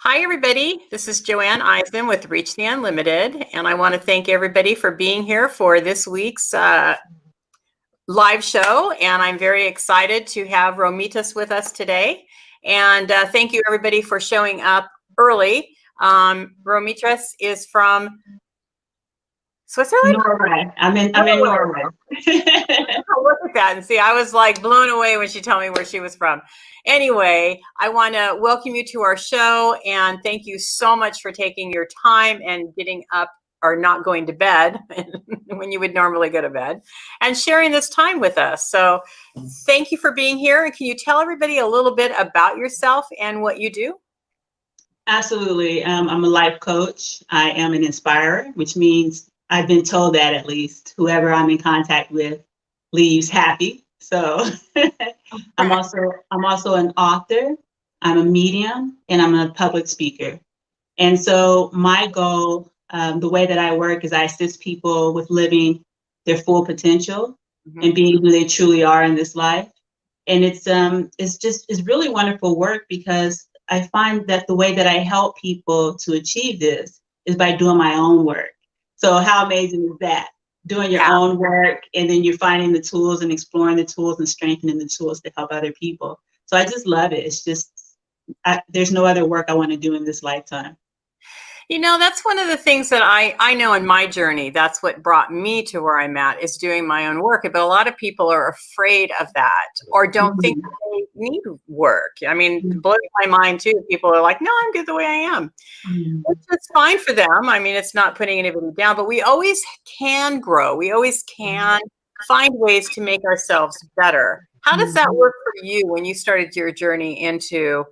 Hi, everybody. This is Joanne Eisman with Reach the Unlimited, and I want to thank everybody for being here for this week's live show. And I'm very excited to have Romitas with us today. And thank you, everybody, for showing up early. Romitas is from Switzerland? Norway. I'm in Norway. I'll look at that and see. I was like blown away when she told me where she was from. Anyway, I want to welcome you to our show and thank you so much for taking your time and getting up or not going to bed when you would normally go to bed and sharing this time with us. So thank you for being here. And can you tell everybody a little bit about yourself and what you do? Absolutely. I'm a life coach. I am an inspirer, which means I've been told that at least whoever I'm in contact with leaves happy. So I'm also an author. I'm a medium and I'm a public speaker. And so my goal, the way that I work is I assist people with living their full potential and being who they truly are in this life. And it's really wonderful work because I find that the way that I help people to achieve this is by doing my own work. So how amazing is that? Doing your own work, and then you're finding the tools and exploring the tools and strengthening the tools to help other people. So I just love it. It's just, there's no other work I want to do in this lifetime. You know, that's one of the things that I know in my journey, that's what brought me to where I'm at, is doing my own work. But a lot of people are afraid of that or don't think they need work. I mean, it blows my mind too. People are like, no, I'm good the way I am. Which is fine for them. I mean, it's not putting anybody down, but we always can grow. We always can find ways to make ourselves better. How does that work for you when you started your journey into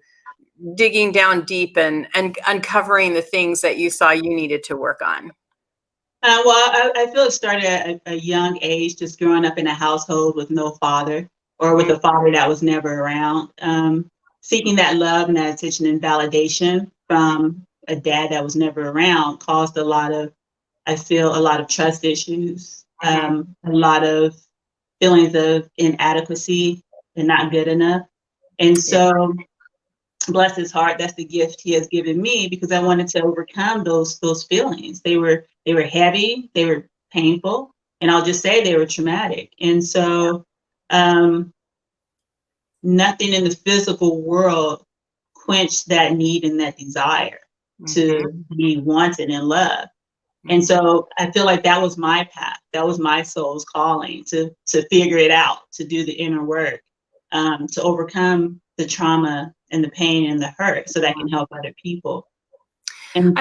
digging down deep and uncovering the things that you saw you needed to work on? I feel it started at a young age, just growing up in a household with no father or with a father that was never around. Seeking that love and that attention and validation from a dad that was never around caused a lot of trust issues, a lot of feelings of inadequacy and not good enough. And so bless his heart, that's the gift he has given me, because I wanted to overcome those feelings. They were heavy, they were painful, and I'll just say they were traumatic. And so nothing in the physical world quenched that need and that desire to be wanted and loved. And so I feel like that was my path. That was my soul's calling to figure it out, to do the inner work, to overcome the trauma and the pain and the hurt so that I can help other people. And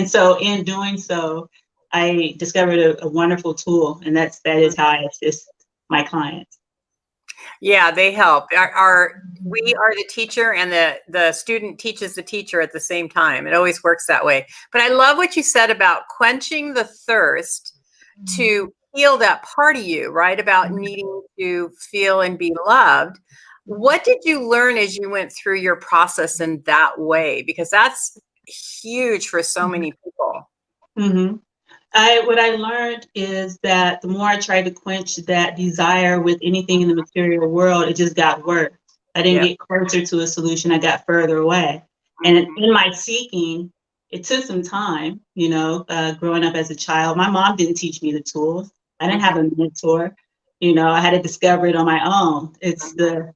so in doing so, I discovered a wonderful tool, and that is how I assist my clients. Yeah, they help. We are the teacher, and the student teaches the teacher at the same time. It always works that way. But I love what you said about quenching the thirst to heal that part of you, right? About needing to feel and be loved. What did you learn as you went through your process in that way? Because that's huge for so many people. What I learned is that the more I tried to quench that desire with anything in the material world, it just got worse. I didn't get closer to a solution. I got further away. And in my seeking, it took some time, growing up as a child. My mom didn't teach me the tools. I didn't have a mentor. I had to discover it on my own. It's the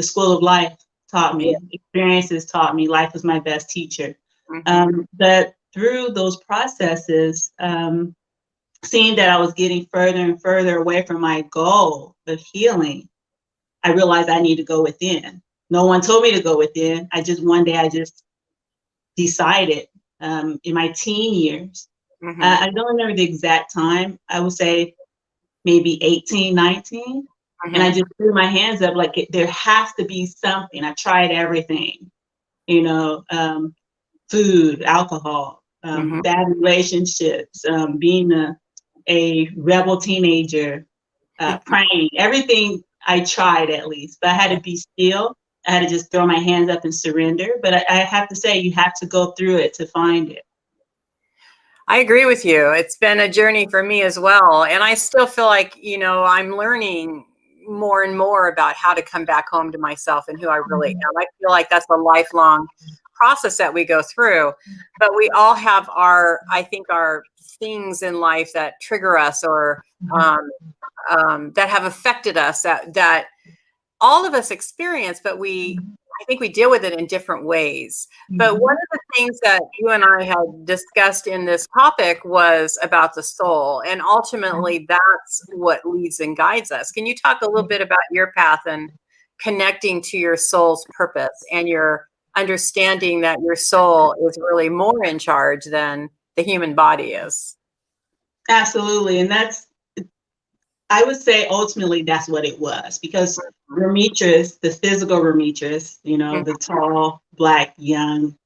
school of life taught me. Experiences taught me. Life was my best teacher. But through those processes, seeing that I was getting further and further away from my goal of healing, I realized I need to go within. No one told me to go within. One day I just decided, in my teen years. I don't remember the exact time. I would say maybe 18, 19. And I just threw my hands up like there has to be something. I tried everything, food, alcohol, bad relationships, being a rebel teenager, praying, everything I tried at least. But I had to be still. I had to just throw my hands up and surrender. But I have to say, you have to go through it to find it. I agree with you. It's been a journey for me as well. And I still feel like, I'm learning more and more about how to come back home to myself and who I really am. I feel like that's a lifelong process that we go through, but we all have I think our things in life that trigger us or that have affected us that all of us experience, but I think we deal with it in different ways. But one of the things that you and I had discussed in this topic was about the soul, and ultimately that's what leads and guides us. Can you talk a little bit about your path and connecting to your soul's purpose and your understanding that your soul is really more in charge than the human body is? Absolutely. And I would say ultimately that's what it was, because Demetrius, the physical Demetrius, the tall, black, young,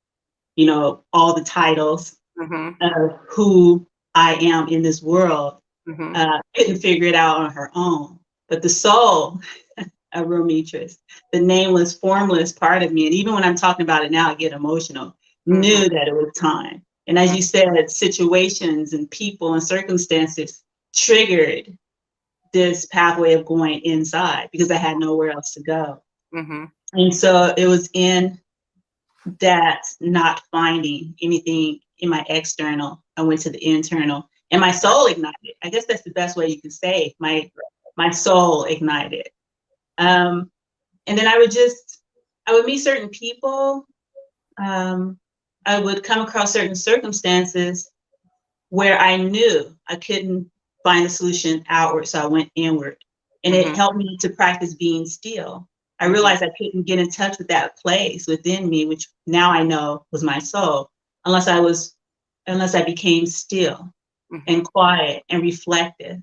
all the titles of who I am in this world, couldn't figure it out on her own. But the soul of Demetrius, the nameless, formless part of me, and even when I'm talking about it now, I get emotional, knew that it was time. And as you said, situations and people and circumstances triggered this pathway of going inside because I had nowhere else to go. And so it was in that not finding anything in my external, I went to the internal, and my soul ignited. I guess that's the best way you can say my soul ignited. And then I would meet certain people. I would come across certain circumstances where I knew I couldn't find a solution outward, so I went inward. And it helped me to practice being still. I realized I couldn't get in touch with that place within me, which now I know was my soul, unless I became still and quiet and reflective.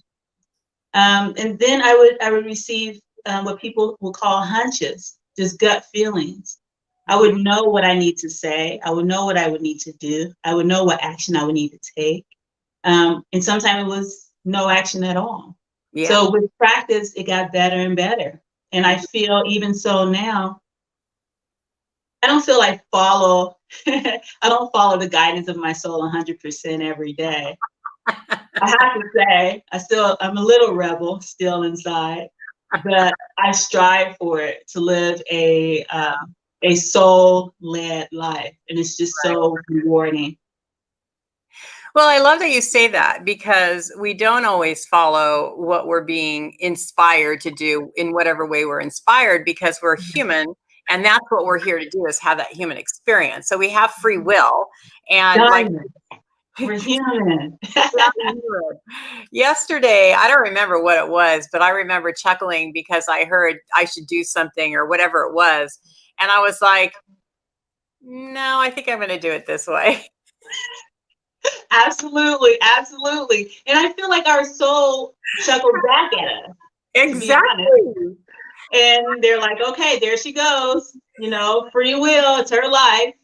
And then I would receive what people will call hunches, just gut feelings. I would know what I need to say. I would know what I would need to do. I would know what action I would need to take. And sometimes it was no action at all. Yeah. So with practice, it got better and better. And I feel even so now, I don't feel I follow the guidance of my soul 100% every day. I have to say, I'm a little rebel still inside, but I strive for it to live a soul-led life. And it's just so rewarding. Well, I love that you say that, because we don't always follow what we're being inspired to do in whatever way we're inspired, because we're human, and that's what we're here to do, is have that human experience. So we have free will, and we're human. Yesterday, I don't remember what it was, but I remember chuckling because I heard I should do something or whatever it was, and I was like, no, I think I'm going to do it this way. Absolutely. And I feel like our soul chuckled back at us. Exactly. And they're like, okay, there she goes. Free will, it's her life.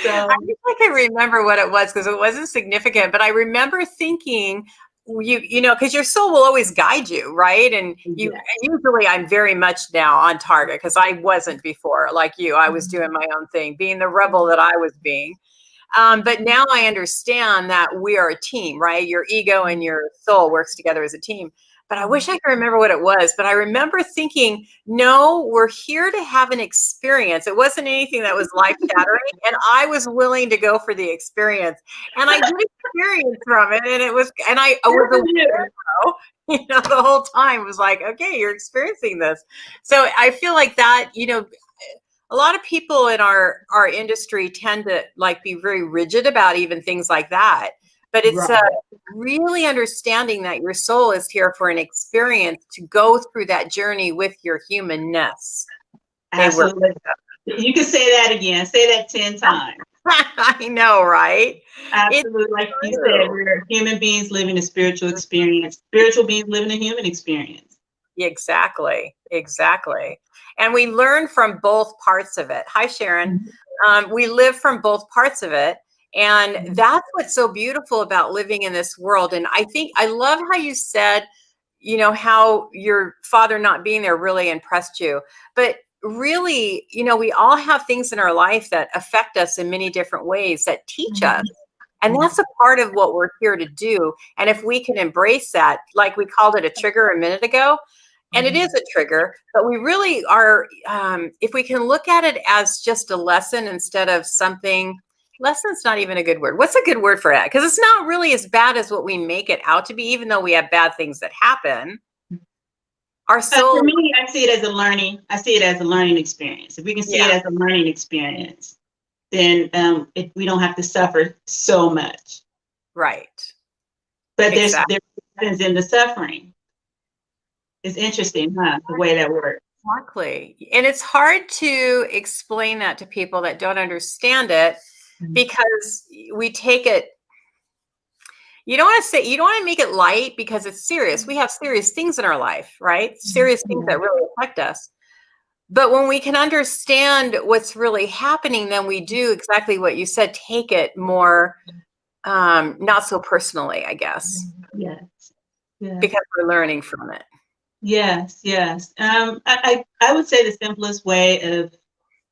So I think I can remember what it was, because it wasn't significant, but I remember thinking, because your soul will always guide you, right? And usually I'm very much now on target, because I wasn't before. Like you, I was doing my own thing, being the rebel that I was being. But now I understand that we are a team, right? Your ego and your soul works together as a team. But I wish I could remember what it was. But I remember thinking, no, we're here to have an experience. It wasn't anything that was life-shattering, and I was willing to go for the experience. And I did experience from it, and I was aware, the whole time was like, okay, you're experiencing this. So I feel like that, a lot of people in our industry tend to be very rigid about even things like that. But it's really understanding that your soul is here for an experience, to go through that journey with your humanness. Absolutely. You can say that again. Say that 10 times. I know, right? Absolutely. Like you said, we're human beings living a spiritual experience. Spiritual beings living a human experience. Exactly. And we learn from both parts of it. Hi, Sharon. We live from both parts of it. And that's what's so beautiful about living in this world. And I love how you said, how your father not being there really impressed you. But really, we all have things in our life that affect us in many different ways, that teach us. And that's a part of what we're here to do. And if we can embrace that, like we called it a trigger a minute ago, And it is a trigger, but we really are, if we can look at it as just a lesson instead of something, lesson's not even a good word. What's a good word for it? Because it's not really as bad as what we make it out to be, even though we have bad things that happen. Our soul. For me, I see it as a learning. I see it as a learning experience. If we can see it as a learning experience, then we don't have to suffer so much. Right. But there's lessons in the suffering. It's interesting, huh? The way that works. Exactly. And it's hard to explain that to people that don't understand it, because we take it, you don't want to make it light because it's serious. We have serious things in our life, right? Serious things that really affect us. But when we can understand what's really happening, then we do exactly what you said, take it more, not so personally, I guess. Yes. Because we're learning from it. Yes. I would say the simplest way of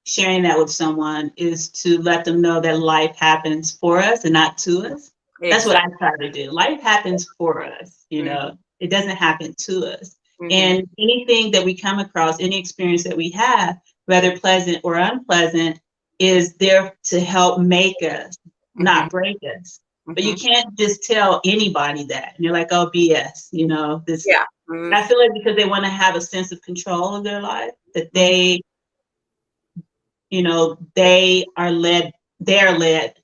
sharing that with someone is to let them know that life happens for us and not to us. Exactly. That's what I try to do. Life happens for us, you know, it doesn't happen to us. And anything that we come across, any experience that we have, whether pleasant or unpleasant, is there to help make us, not break us. But you can't just tell anybody that. And you're like, oh, BS, you know, this. Yeah. I feel like because they want to have a sense of control of their life, that they, you know, they're led,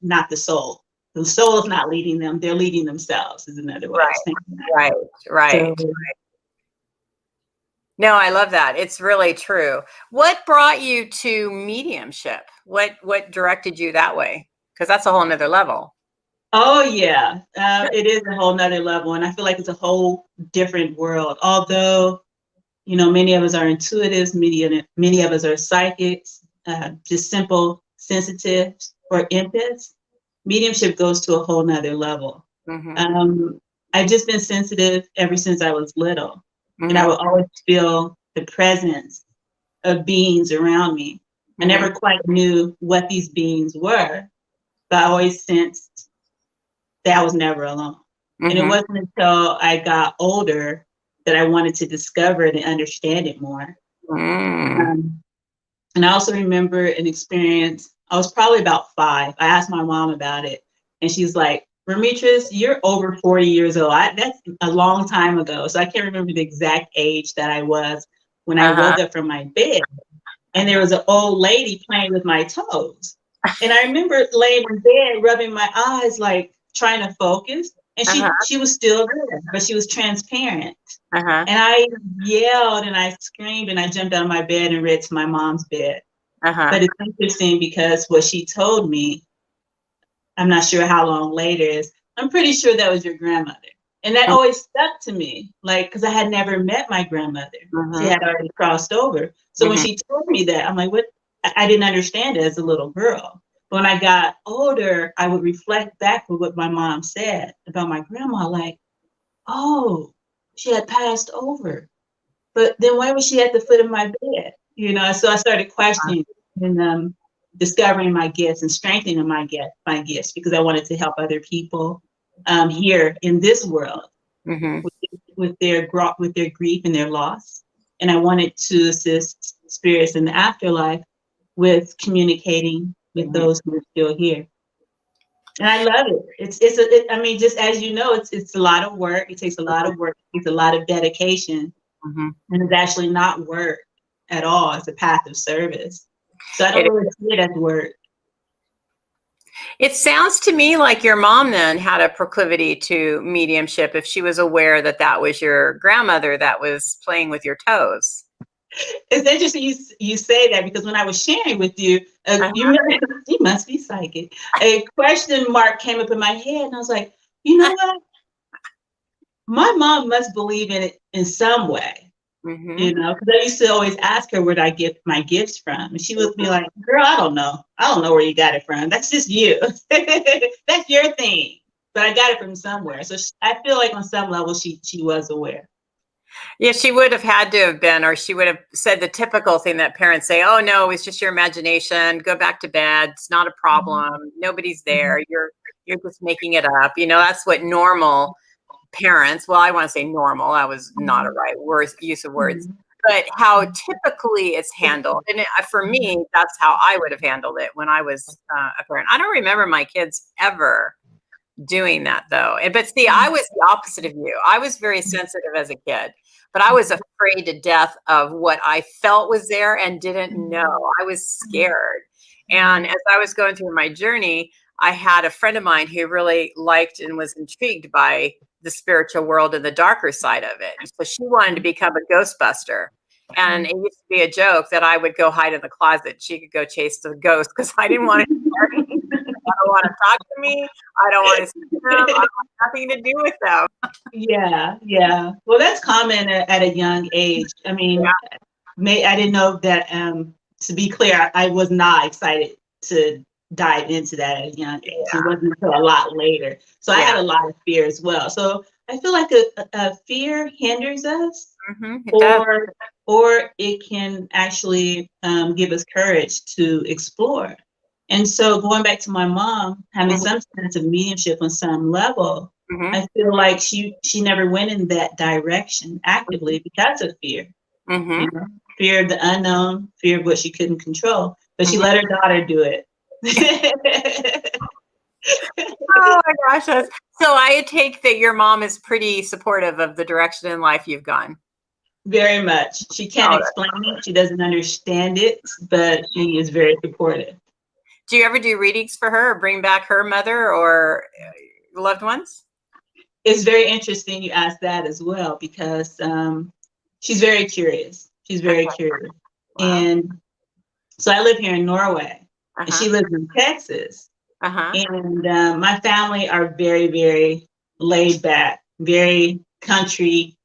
not the soul. The soul is not leading them. They're leading themselves, is another way of saying that. Right. No, I love that. It's really true. What brought you to mediumship? What directed you that way? Because that's a whole nother level. Oh, yeah. It is a whole nother level. And I feel like it's a whole different world. Although, you know, many of us are intuitives, many of us are psychics, just simple sensitives or empaths. Mediumship goes to a whole nother level. I've just been sensitive ever since I was little. And I would always feel the presence of beings around me. I never quite knew what these beings were, but I always sensed that I was never alone. And it wasn't until I got older that I wanted to discover it and understand it more. And I also remember an experience, I was probably about 5. I asked my mom about it, and she's like, Remitris, you're over 40 years old. That's a long time ago. So I can't remember the exact age that I was when I woke up from my bed. And there was an old lady playing with my toes. And I remember laying in bed, rubbing my eyes, like trying to focus. And she was still there, but she was transparent. And I yelled and I screamed and I jumped out of my bed and ran to my mom's bed. But it's interesting because what she told me, I'm not sure how long later, is I'm pretty sure that was your grandmother. And that always stuck to me, like, because I had never met my grandmother. She had already crossed over. So when she told me that, I'm like, what? I didn't understand it as a little girl. But when I got older, I would reflect back with what my mom said about my grandma, like, oh, she had passed over. But then why was she at the foot of my bed? You know, so I started questioning and discovering my gifts and strengthening my gifts because I wanted to help other people here in this world with their grief and their loss. And I wanted to assist spirits in the afterlife with communicating with those who are still here. And I love it. I mean, just as you know, it's a lot of work. It takes a lot of work. It takes a lot of dedication. And it's actually not work at all. It's a path of service. So I don't really see it as work. It sounds to me like your mom then had a proclivity to mediumship if she was aware that that was your grandmother that was playing with your toes. It's interesting you say that because when I was sharing with you, you must be psychic. A question mark came up in my head and I was like, you know what? My mom must believe in it in some way. You know, because I used to always ask her where I get my gifts from. And she would be like, girl, I don't know where you got it from. That's just you. That's your thing. But I got it from somewhere. So I feel like on some level, she was aware. Yeah, she would have had to have been, or she would have said the typical thing that parents say, oh, no, it's just your imagination. Go back to bed. It's not a problem. Nobody's there. You're just making it up. You know, that's what normal parents, well, I want to say normal, that was not a right use of words, but how typically it's handled. And for me, that's how I would have handled it when I was a parent. I don't remember my kids ever doing that though. But see, I was the opposite of you. I was very sensitive as a kid, but I was afraid to death of what I felt was there and didn't know. I was scared. And as I was going through my journey, I had a friend of mine who really liked and was intrigued by the spiritual world and the darker side of it. So she wanted to become a Ghostbuster. And it used to be a joke that I would go hide in the closet. She could go chase the ghost because I didn't want to. I don't want to talk to me. I don't want to see them. I want nothing to do with them. Yeah, yeah. Well, that's common at a young age. I mean, I didn't know that. To be clear, I was not excited to dive into that at a young age. It wasn't until a lot later. So I had a lot of fear as well. So I feel like a fear hinders us, or it can actually give us courage to explore. And so going back to my mom having some sense of mediumship on some level, I feel like she never went in that direction actively because of fear. You know, fear of the unknown, fear of what she couldn't control. But she let her daughter do it. Oh my gosh. So I take that your mom is pretty supportive of the direction in life you've gone. Very much. She can't explain it. She doesn't understand it, but she is very supportive. Do you ever do readings for her or bring back her mother or loved ones? It's very interesting you asked that as well, because she's very curious. She's very curious. Wow. And so I live here in Norway, and she lives in Texas. And my family are very, very laid back, very country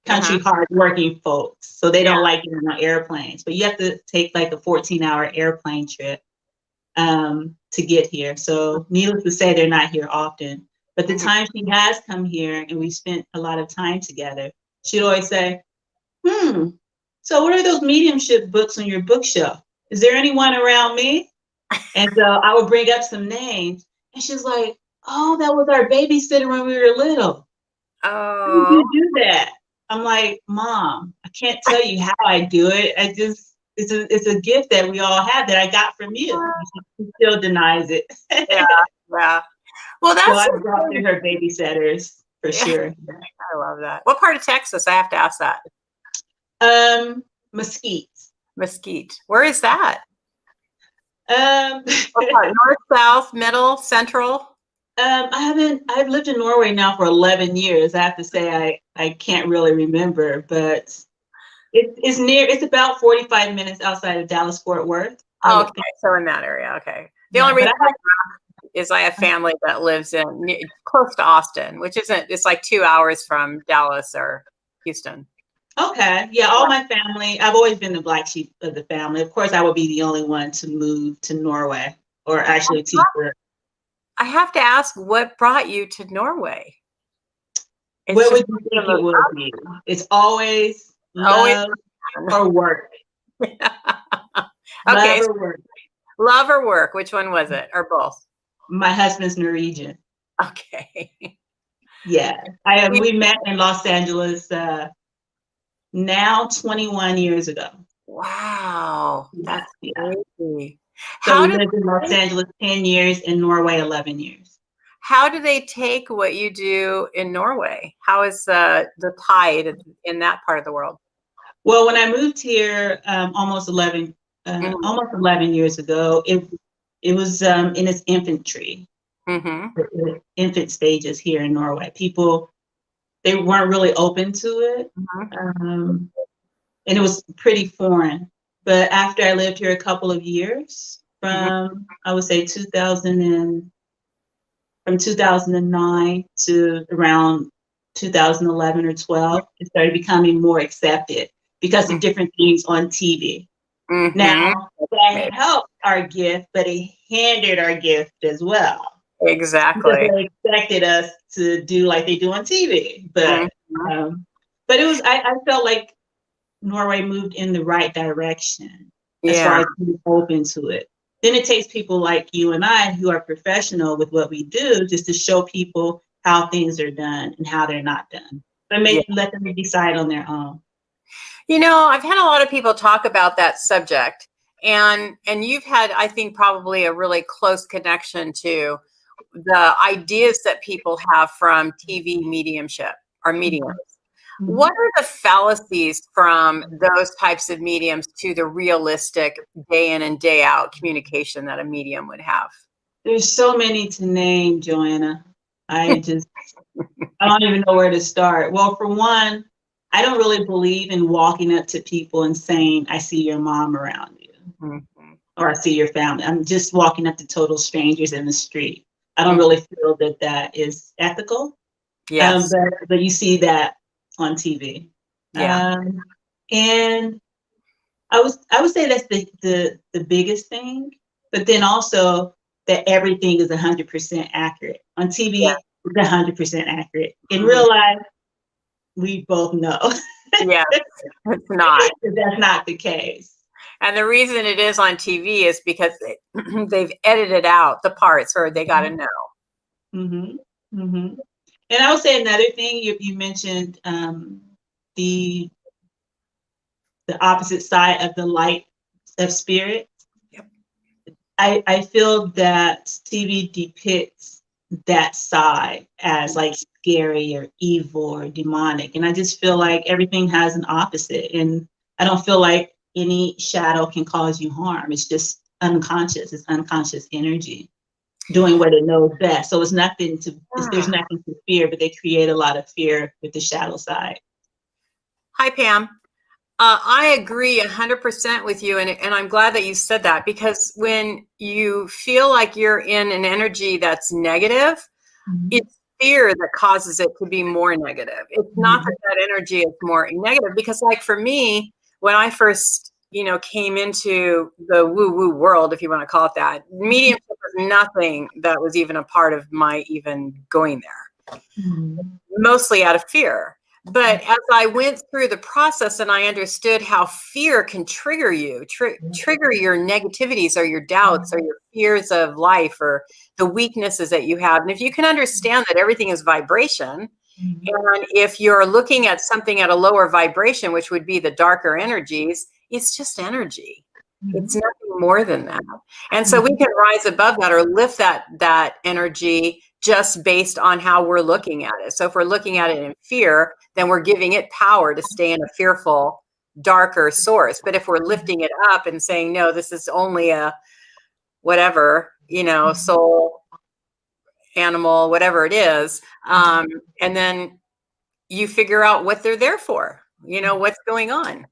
hard-working folks. So they don't like getting on airplanes. But you have to take like a 14-hour airplane trip to get here. So needless to say, they're not here often. But the time she has come here and we spent a lot of time together, she'd always say, so what are those mediumship books on your bookshelf? Is there anyone around me? And so I would bring up some names, and she's like, oh, that was our babysitter when we were little. How did you do that? I'm like, Mom, I can't tell you how I do it. It's a gift that we all have that I got from you. She still denies it. Yeah. Well, that's. So I brought through her babysitters for sure. I love that. What part of Texas? I have to ask that. Mesquite. Mesquite. Where is that? What part? North, south, middle, central? I've lived in Norway now for 11 years. I have to say I can't really remember, but it's about 45 minutes outside of Dallas, Fort Worth. Oh, okay. So in that area. Okay. The only reason is I have family that lives close to Austin, which it's like 2 hours from Dallas or Houston. Okay. Yeah. All my family, I've always been the black sheep of the family. Of course, I would be the only one to move to Norway, or actually to Europe. I have to ask, what brought you to Norway? What would you think it would be? It's always love or work. Okay. Love or work. Love or work. Which one was it? Or both? My husband's Norwegian. Okay. Yeah. We met in Los Angeles now 21 years ago. Wow. That's crazy. So we lived in Los Angeles 10 years, in Norway 11 years. How do they take what you do in Norway? How is the tide in that part of the world? Well, when I moved here almost 11 years ago, it was in its infantry, the infant stages here in Norway. People, they weren't really open to it, and it was pretty foreign. But after I lived here a couple of years, from I would say 2009 to around 2011 or 12, it started becoming more accepted because of different things on TV. Now, that helped our gift, but it hindered our gift as well. Exactly. Because they expected us to do like they do on TV. But it was, I felt like Norway moved in the right direction as far as being open to it. Then it takes people like you and I who are professional with what we do just to show people how things are done and how they're not done. But let them decide on their own. You know, I've had a lot of people talk about that subject, and you've had, I think, probably a really close connection to the ideas that people have from TV mediumship or mediums. Mm-hmm. What are the fallacies from those types of mediums to the realistic day in and day out communication that a medium would have? There's so many to name, Joanna. I don't even know where to start. Well, for one, I don't really believe in walking up to people and saying, I see your mom around you, mm-hmm. or I see your family. I'm just walking up to total strangers in the street. I don't really feel that that is ethical. Yes. But you see that on TV. Yeah. And I would say that's the biggest thing. But then also that everything is 100% accurate. On TV, yeah. It's 100% accurate. In real life, we both know. Yeah, it's not. That's not the case. And the reason it is on TV is because they've edited out the parts where they got to know. Mm-hmm. Mm-hmm. And I would say another thing you mentioned, the opposite side of the light of spirit. Yep. I feel that TV depicts that side as like scary or evil or demonic. And I just feel like everything has an opposite. And I don't feel like any shadow can cause you harm. It's just unconscious. It's unconscious energy doing what it knows best. So it's nothing to, there's nothing to fear, but they create a lot of fear with the shadow side. Hi, Pam. I agree 100% with you. And I'm glad that you said that, because when you feel like you're in an energy that's negative, mm-hmm. It's fear that causes it to be more negative. It's mm-hmm. not that energy is more negative, because like for me, when I first, came into the woo-woo world, if you want to call it that, mediumship was nothing that was even a part of my even going there, mm-hmm. mostly out of fear. But as I went through the process and I understood how fear can trigger you, trigger your negativities or your doubts or your fears of life or the weaknesses that you have. And if you can understand that everything is vibration, mm-hmm. and if you're looking at something at a lower vibration, which would be the darker energies, it's just energy. Mm-hmm. It's nothing more than that. And so we can rise above that or lift that energy just based on how we're looking at it. So if we're looking at it in fear, then we're giving it power to stay in a fearful, darker source. But if we're lifting it up and saying, no, this is only a whatever, soul, animal, whatever it is, and then you figure out what they're there for, what's going on.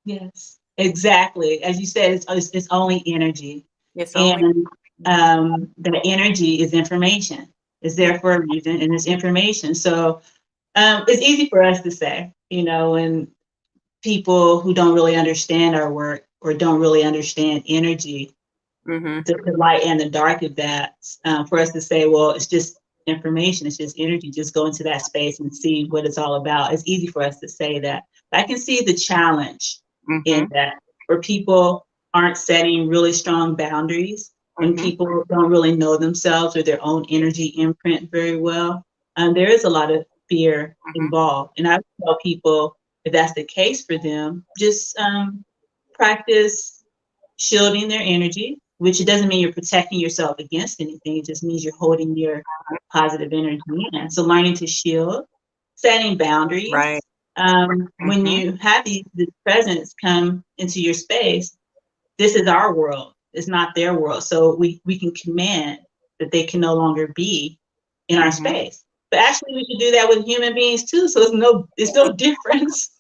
Yes, exactly. As you said, it's only energy. The energy is information. It's there for a reason, and it's information. So it's easy for us to say, and people who don't really understand our work or don't really understand energy, mm-hmm. the light and the dark of that, for us to say, well, it's just information, it's just energy, just go into that space and see what it's all about. It's easy for us to say that. But I can see the challenge mm-hmm. in that, where people aren't setting really strong boundaries, when mm-hmm. people don't really know themselves or their own energy imprint very well. There is a lot of fear mm-hmm. involved. And I would tell people, if that's the case for them, just practice shielding their energy, which it doesn't mean you're protecting yourself against anything. It just means you're holding your positive energy in. So learning to shield, setting boundaries. Right. Mm-hmm. When you have this presence come into your space, this is our world. It's not their world. So we can command that they can no longer be in our mm-hmm. space. But actually, we should do that with human beings too. So it's no difference.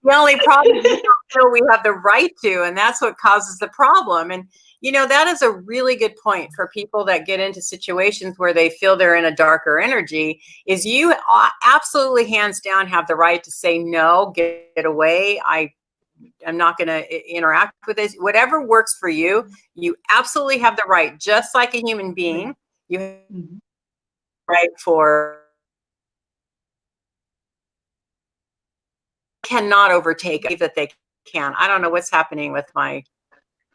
The only problem is we don't feel we have the right to, and that's what causes the problem. And that is a really good point for people that get into situations where they feel they're in a darker energy. Is you absolutely hands down have the right to say no, get away. I'm not going to interact with this. Whatever works for you, you absolutely have the right, just like a human being. You have the right for cannot overtake it, that they can. I don't know what's happening with my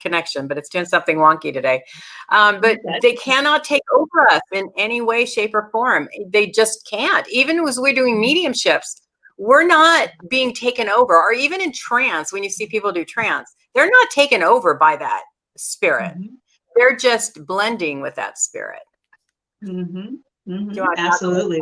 connection, but it's doing something wonky today. But they cannot take over us in any way, shape, or form. They just can't. Even as we're doing mediumships, we're not being taken over. Or even in trance, when you see people do trance, they're not taken over by that spirit. They're just blending with that spirit. Absolutely.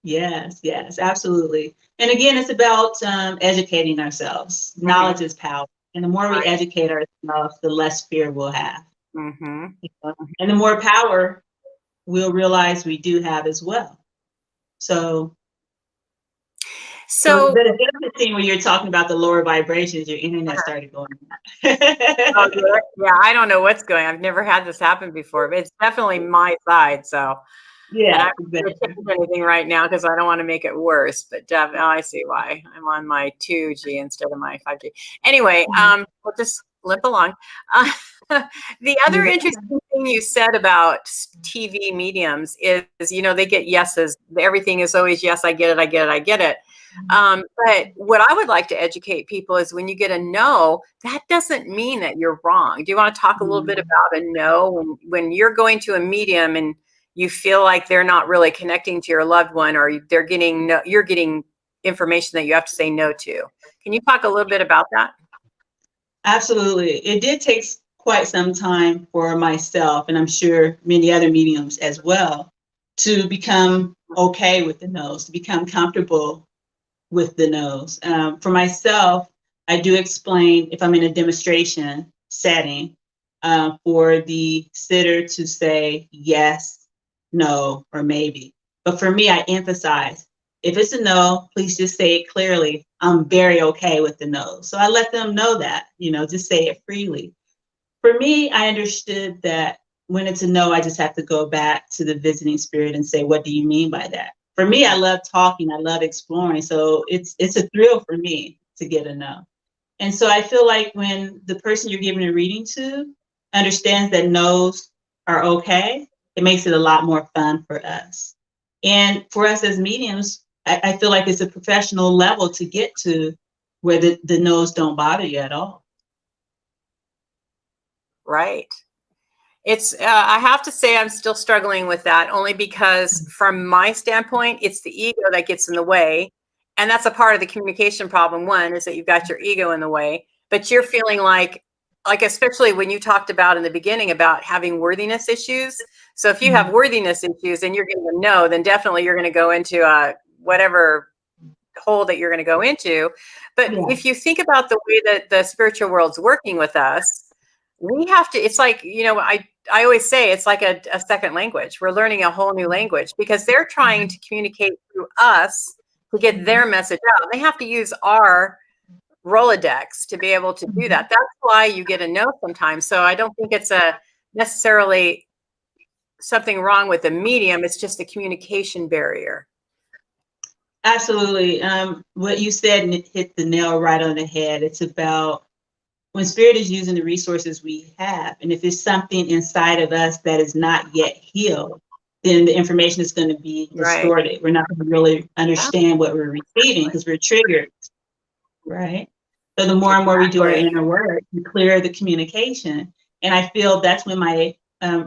Yes, absolutely. And again, it's about educating ourselves. Knowledge is power. And the more we educate ourselves, the less fear we'll have. And the more power we'll realize we do have as well. So but it's interesting when you're talking about the lower vibrations, your internet started going on. Yeah, I don't know what's going on. I've never had this happen before, but it's definitely my side. So and I'm not going to change anything right now because I don't want to make it worse. But I see why. I'm on my 2G instead of my 5G. Anyway, we'll just limp along. The other interesting thing you said about TV mediums is, they get yeses. Everything is always yes, I get it, I get it, I get it. But what I would like to educate people is when you get a no, that doesn't mean that you're wrong. Do you want to talk a little bit about a no when you're going to a medium and you feel like they're not really connecting to your loved one, or you're getting information that you have to say no to? Can you talk a little bit about that? Absolutely. It did take quite some time for myself, and I'm sure many other mediums as well, to become okay with the no's, to become comfortable with the no's. For myself, I do explain if I'm in a demonstration setting for the sitter to say yes, no, or maybe. But for me, I emphasize, if it's a no, please just say it clearly. I'm very okay with the no. So I let them know that, just say it freely. For me, I understood that when it's a no, I just have to go back to the visiting spirit and say, what do you mean by that? For me, I love talking, I love exploring. So it's a thrill for me to get a no. And so I feel like when the person you're giving a reading to understands that no's are okay, it makes it a lot more fun for us. And for us as mediums, I feel like it's a professional level to get to where the no's don't bother you at all. Right. It's, I have to say, I'm still struggling with that, only because from my standpoint, it's the ego that gets in the way. And that's a part of the communication problem. One is that you've got your ego in the way, but you're feeling like especially when you talked about in the beginning about having worthiness issues. So if you have worthiness issues and you're getting a no, then definitely you're going to go into whatever hole that you're going to go into. But if you think about the way that the spiritual world's working with us, we have to, it's like, I always say it's like a second language. We're learning a whole new language because they're trying to communicate through us to get their message out. They have to use our Rolodex to be able to do that. That's why you get a no sometimes. So I don't think it's necessarily something wrong with the medium. It's just a communication barrier. Absolutely. What you said hit the nail right on the head. It's about when spirit is using the resources we have, and if there's something inside of us that is not yet healed, then the information is going to be distorted. Right. We're not going to really understand what we're receiving because we're triggered, right? So the more and more we do our inner work, we clear the communication. And I feel that's when my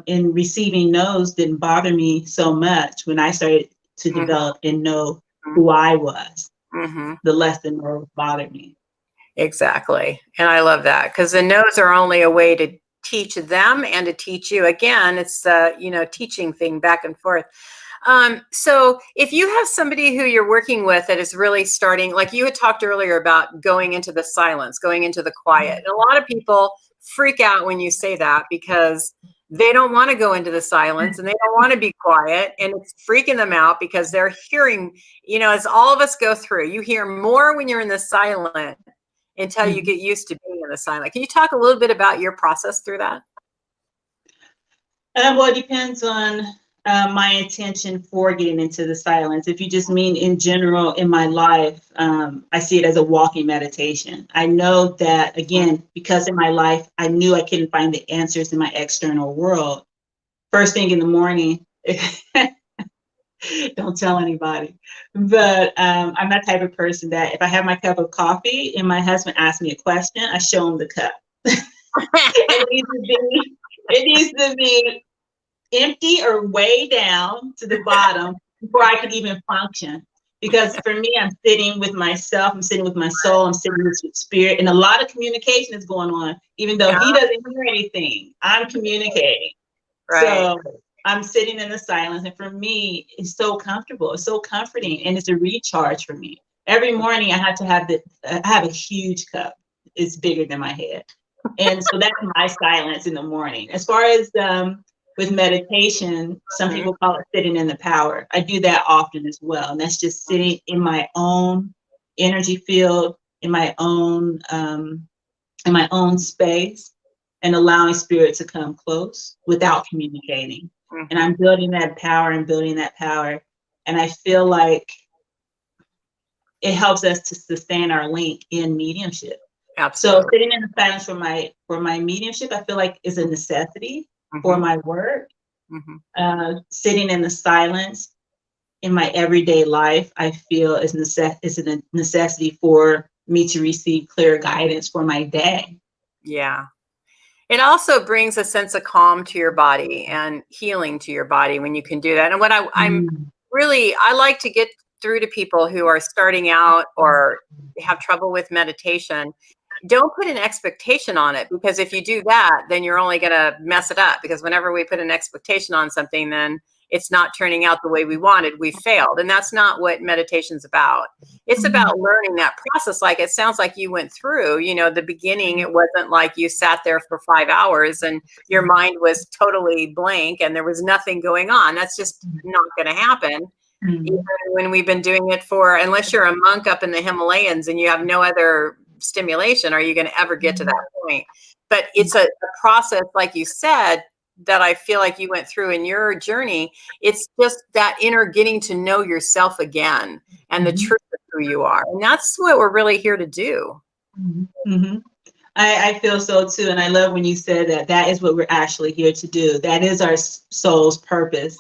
in receiving no's didn't bother me so much when I started to develop and know who I was. The less the no's bothered me. Exactly. And I love that because the no's are only a way to teach them and to teach you. Again, it's the, teaching thing back and forth. So if you have somebody who you're working with that is really starting, like you had talked earlier about going into the silence, going into the quiet. And a lot of people freak out when you say that because they don't want to go into the silence and they don't want to be quiet, and it's freaking them out because they're hearing, as all of us go through, you hear more when you're in the silent until you get used to being in the silent. Can you talk a little bit about your process through that? Well, it depends on my intention for getting into the silence. If you just mean in general in my life, I see it as a walking meditation. I know that, again, because in my life, I knew I couldn't find the answers in my external world. First thing in the morning, don't tell anybody, but I'm that type of person that if I have my cup of coffee and my husband asks me a question, I show him the cup. It needs to be empty or way down to the bottom before I could even function. Because for me, I'm sitting with myself, I'm sitting with my soul, I'm sitting with spirit, and a lot of communication is going on. Even though he doesn't hear anything, I'm communicating. Right. So I'm sitting in the silence, and for me, it's so comfortable, it's so comforting, and it's a recharge for me. Every morning, I have a huge cup. It's bigger than my head, and so that's my silence in the morning. As far as with meditation, some people call it sitting in the power. I do that often as well, and that's just sitting in my own energy field, in my own space, and allowing spirit to come close without communicating. And I'm building that power and building that power. And I feel like it helps us to sustain our link in mediumship. Absolutely. So sitting in the silence for my mediumship, I feel like is a necessity for my work. Sitting in the silence in my everyday life, I feel is a necessity for me to receive clear guidance for my day. Yeah. It also brings a sense of calm to your body and healing to your body when you can do that. And what I like to get through to people who are starting out or have trouble with meditation, don't put an expectation on it, because if you do that, then you're only going to mess it up, because whenever we put an expectation on something, then it's not turning out the way we wanted, we failed. And that's not what meditation's about. It's about learning that process. Like it sounds like you went through, the beginning, it wasn't like you sat there for 5 hours and your mind was totally blank and there was nothing going on. That's just not going to happen. Even when we've been doing it unless you're a monk up in the Himalayas and you have no other stimulation, are you going to ever get to that point? But it's a process, like you said, that I feel like you went through in your journey. It's just that inner getting to know yourself again and the truth of who you are. And that's what we're really here to do. I feel so too. And I love when you said that is what we're actually here to do. That is our soul's purpose.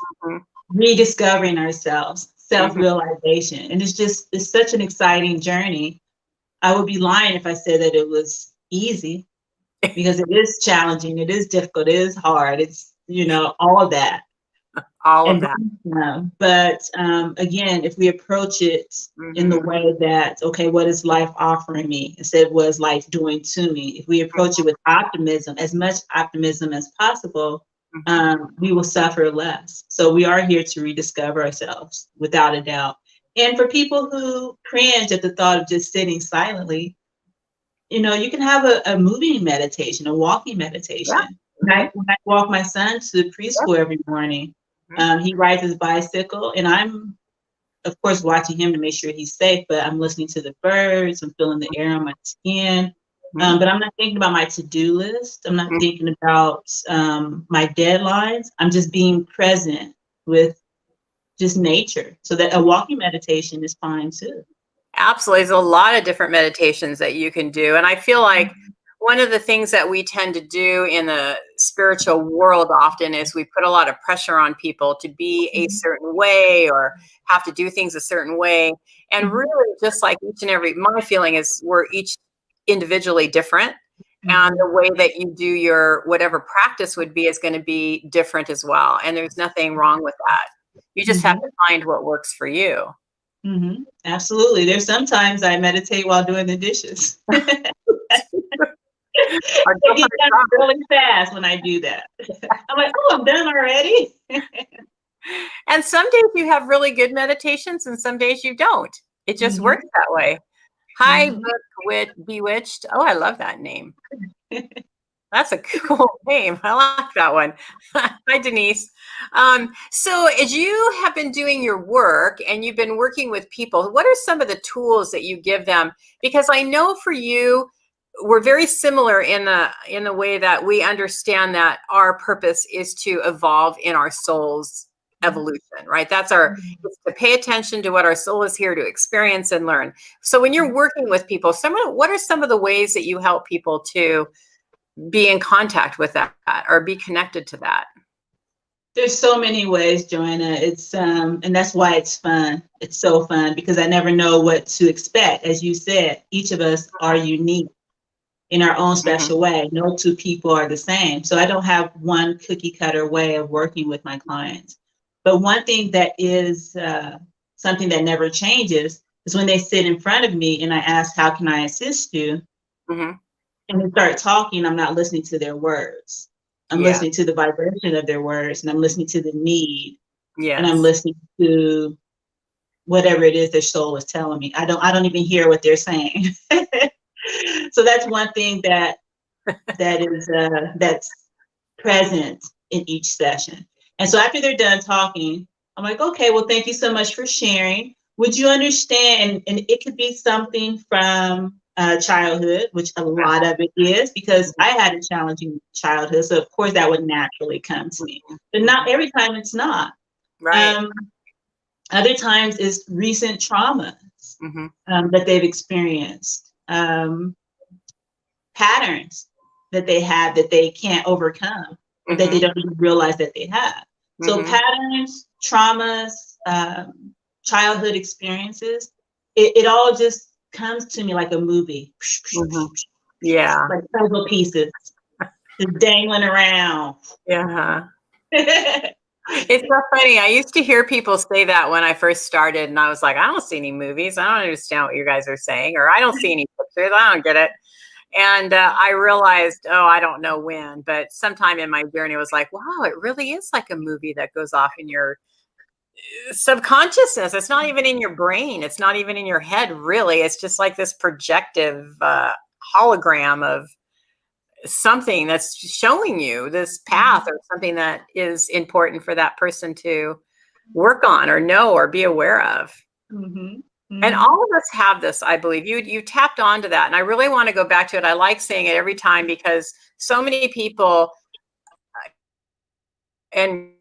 Rediscovering ourselves, self-realization. And it's such an exciting journey. I would be lying if I said that it was easy, because it is challenging, it is difficult, it is hard, it's all of that. But again, if we approach it in the way that, okay, what is life offering me instead of what is life doing to me? If we approach it with optimism, as much optimism as possible, we will suffer less. So we are here to rediscover ourselves, without a doubt. And for people who cringe at the thought of just sitting silently, you can have a moving meditation, a walking meditation. When I walk my son to the preschool every morning, he rides his bicycle, and I'm, of course, watching him to make sure he's safe, but I'm listening to the birds, I'm feeling the air on my skin. But I'm not thinking about my to-do list. I'm not thinking about my deadlines. I'm just being present with just nature. So that a walking meditation is fine too. Absolutely. There's a lot of different meditations that you can do. And I feel like one of the things that we tend to do in the spiritual world often is we put a lot of pressure on people to be a certain way or have to do things a certain way. And really, just like my feeling is we're each individually different. And the way that you do your whatever practice would be is going to be different as well. And there's nothing wrong with that. You just have to find what works for you. Absolutely. There's sometimes I meditate while doing the dishes. I get done really fast when I do that. I'm like, oh, I'm done already. And some days you have really good meditations and some days you don't. It just works that way. Hi, Bewitched. Oh, I love that name. That's a cool name. I like that one. Hi, Denise. So as you have been doing your work and you've been working with people, what are some of the tools that you give them? Because I know for you, we're very similar in the way that we understand that our purpose is to evolve in our soul's evolution, right? That's to pay attention to what our soul is here to experience and learn. So when you're working with people, what are some of the ways that you help people to be in contact with that or be connected to that? There's so many ways, Joanna. It's and that's why it's fun. It's so fun because I never know what to expect. As you said, each of us are unique. in our own special way. No two people are the same. So I don't have one cookie cutter way of working with my clients. But one thing that is something that never changes is when they sit in front of me and I ask, how can I assist you? And they start talking, I'm not listening to their words. I'm listening to the vibration of their words, and I'm listening to the need. And I'm listening to whatever it is their soul is telling me. I don't even hear what they're saying. So that's one thing that's present in each session. And so after they're done talking, I'm like, okay, well, thank you so much for sharing. Would you understand? And it could be something from childhood, which a lot of it is, because I had a challenging childhood. So of course that would naturally come to me, but not every time it's not. Right. Other times it's recent traumas that they've experienced, patterns that they have that they can't overcome, or that they don't even realize that they have. So patterns, traumas, childhood experiences, it all just comes to me like a movie. Yeah. Like puzzle pieces just dangling around. Yeah. It's so funny. I used to hear people say that when I first started, and I was like, I don't see any movies. I don't understand what you guys are saying, or I don't see any pictures. I don't get it. And I realized, I don't know when, but sometime in my journey, I was like, wow, it really is like a movie that goes off in your subconsciousness. It's not even in your brain. It's not even in your head, really. It's just like this projective hologram of something that's showing you this path, or something that is important for that person to work on or know or be aware of. And all of us have this, I believe. You tapped onto that, and I really want to go back to it. I like saying it every time, because so many people and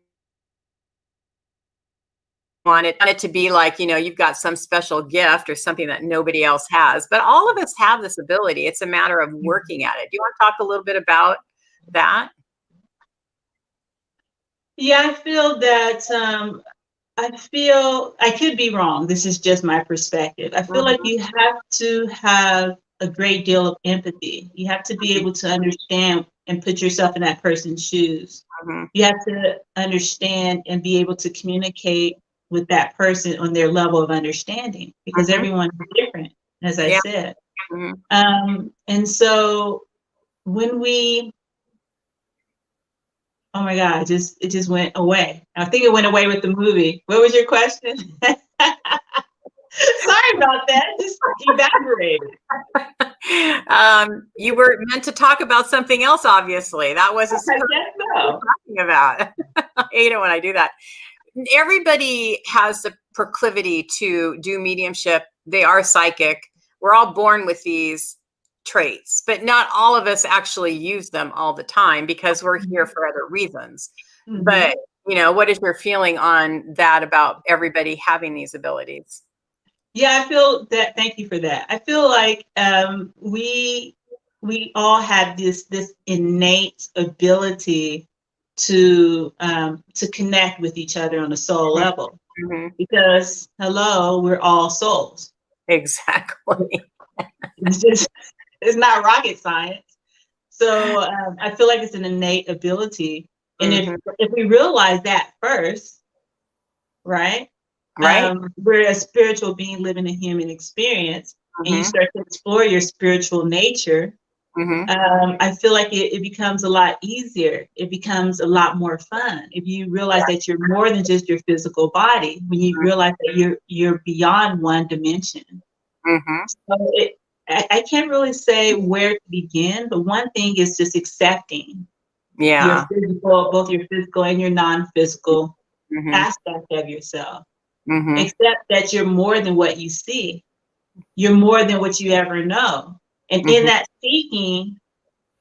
want it to be like, you've got some special gift or something that nobody else has. But all of us have this ability. It's a matter of working at it. Do you want to talk a little bit about that? Yeah, I feel that I could be wrong. This is just my perspective. I feel like you have to have a great deal of empathy. You have to be able to understand and put yourself in that person's shoes. You have to understand and be able to communicate with that person on their level of understanding, because everyone is different, as I said. And so when oh my God, it just went away. I think it went away with the movie. What was your question? Sorry about that. It just evaporated. You were meant to talk about something else, obviously. That was a talking about. I hate it when I do that. Everybody has the proclivity to do mediumship. They are psychic. We're all born with these traits, but not all of us actually use them all the time, because we're here for other reasons. But, what is your feeling on that, about everybody having these abilities? Yeah, I feel that. Thank you for that. I feel like we all have this innate ability to connect with each other on a soul level, because hello, we're all souls. Exactly. It's not rocket science. So I feel like it's an innate ability, and if we realize that first, right? We're a spiritual being living a human experience, and you start to explore your spiritual nature. I feel like it becomes a lot easier. It becomes a lot more fun if you realize that you're more than just your physical body. When you realize that you're beyond one dimension. So I can't really say where to begin, but one thing is just accepting your physical, both your physical and your non-physical aspect of yourself. Accept that you're more than what you see. You're more than what you ever know. And in that seeking,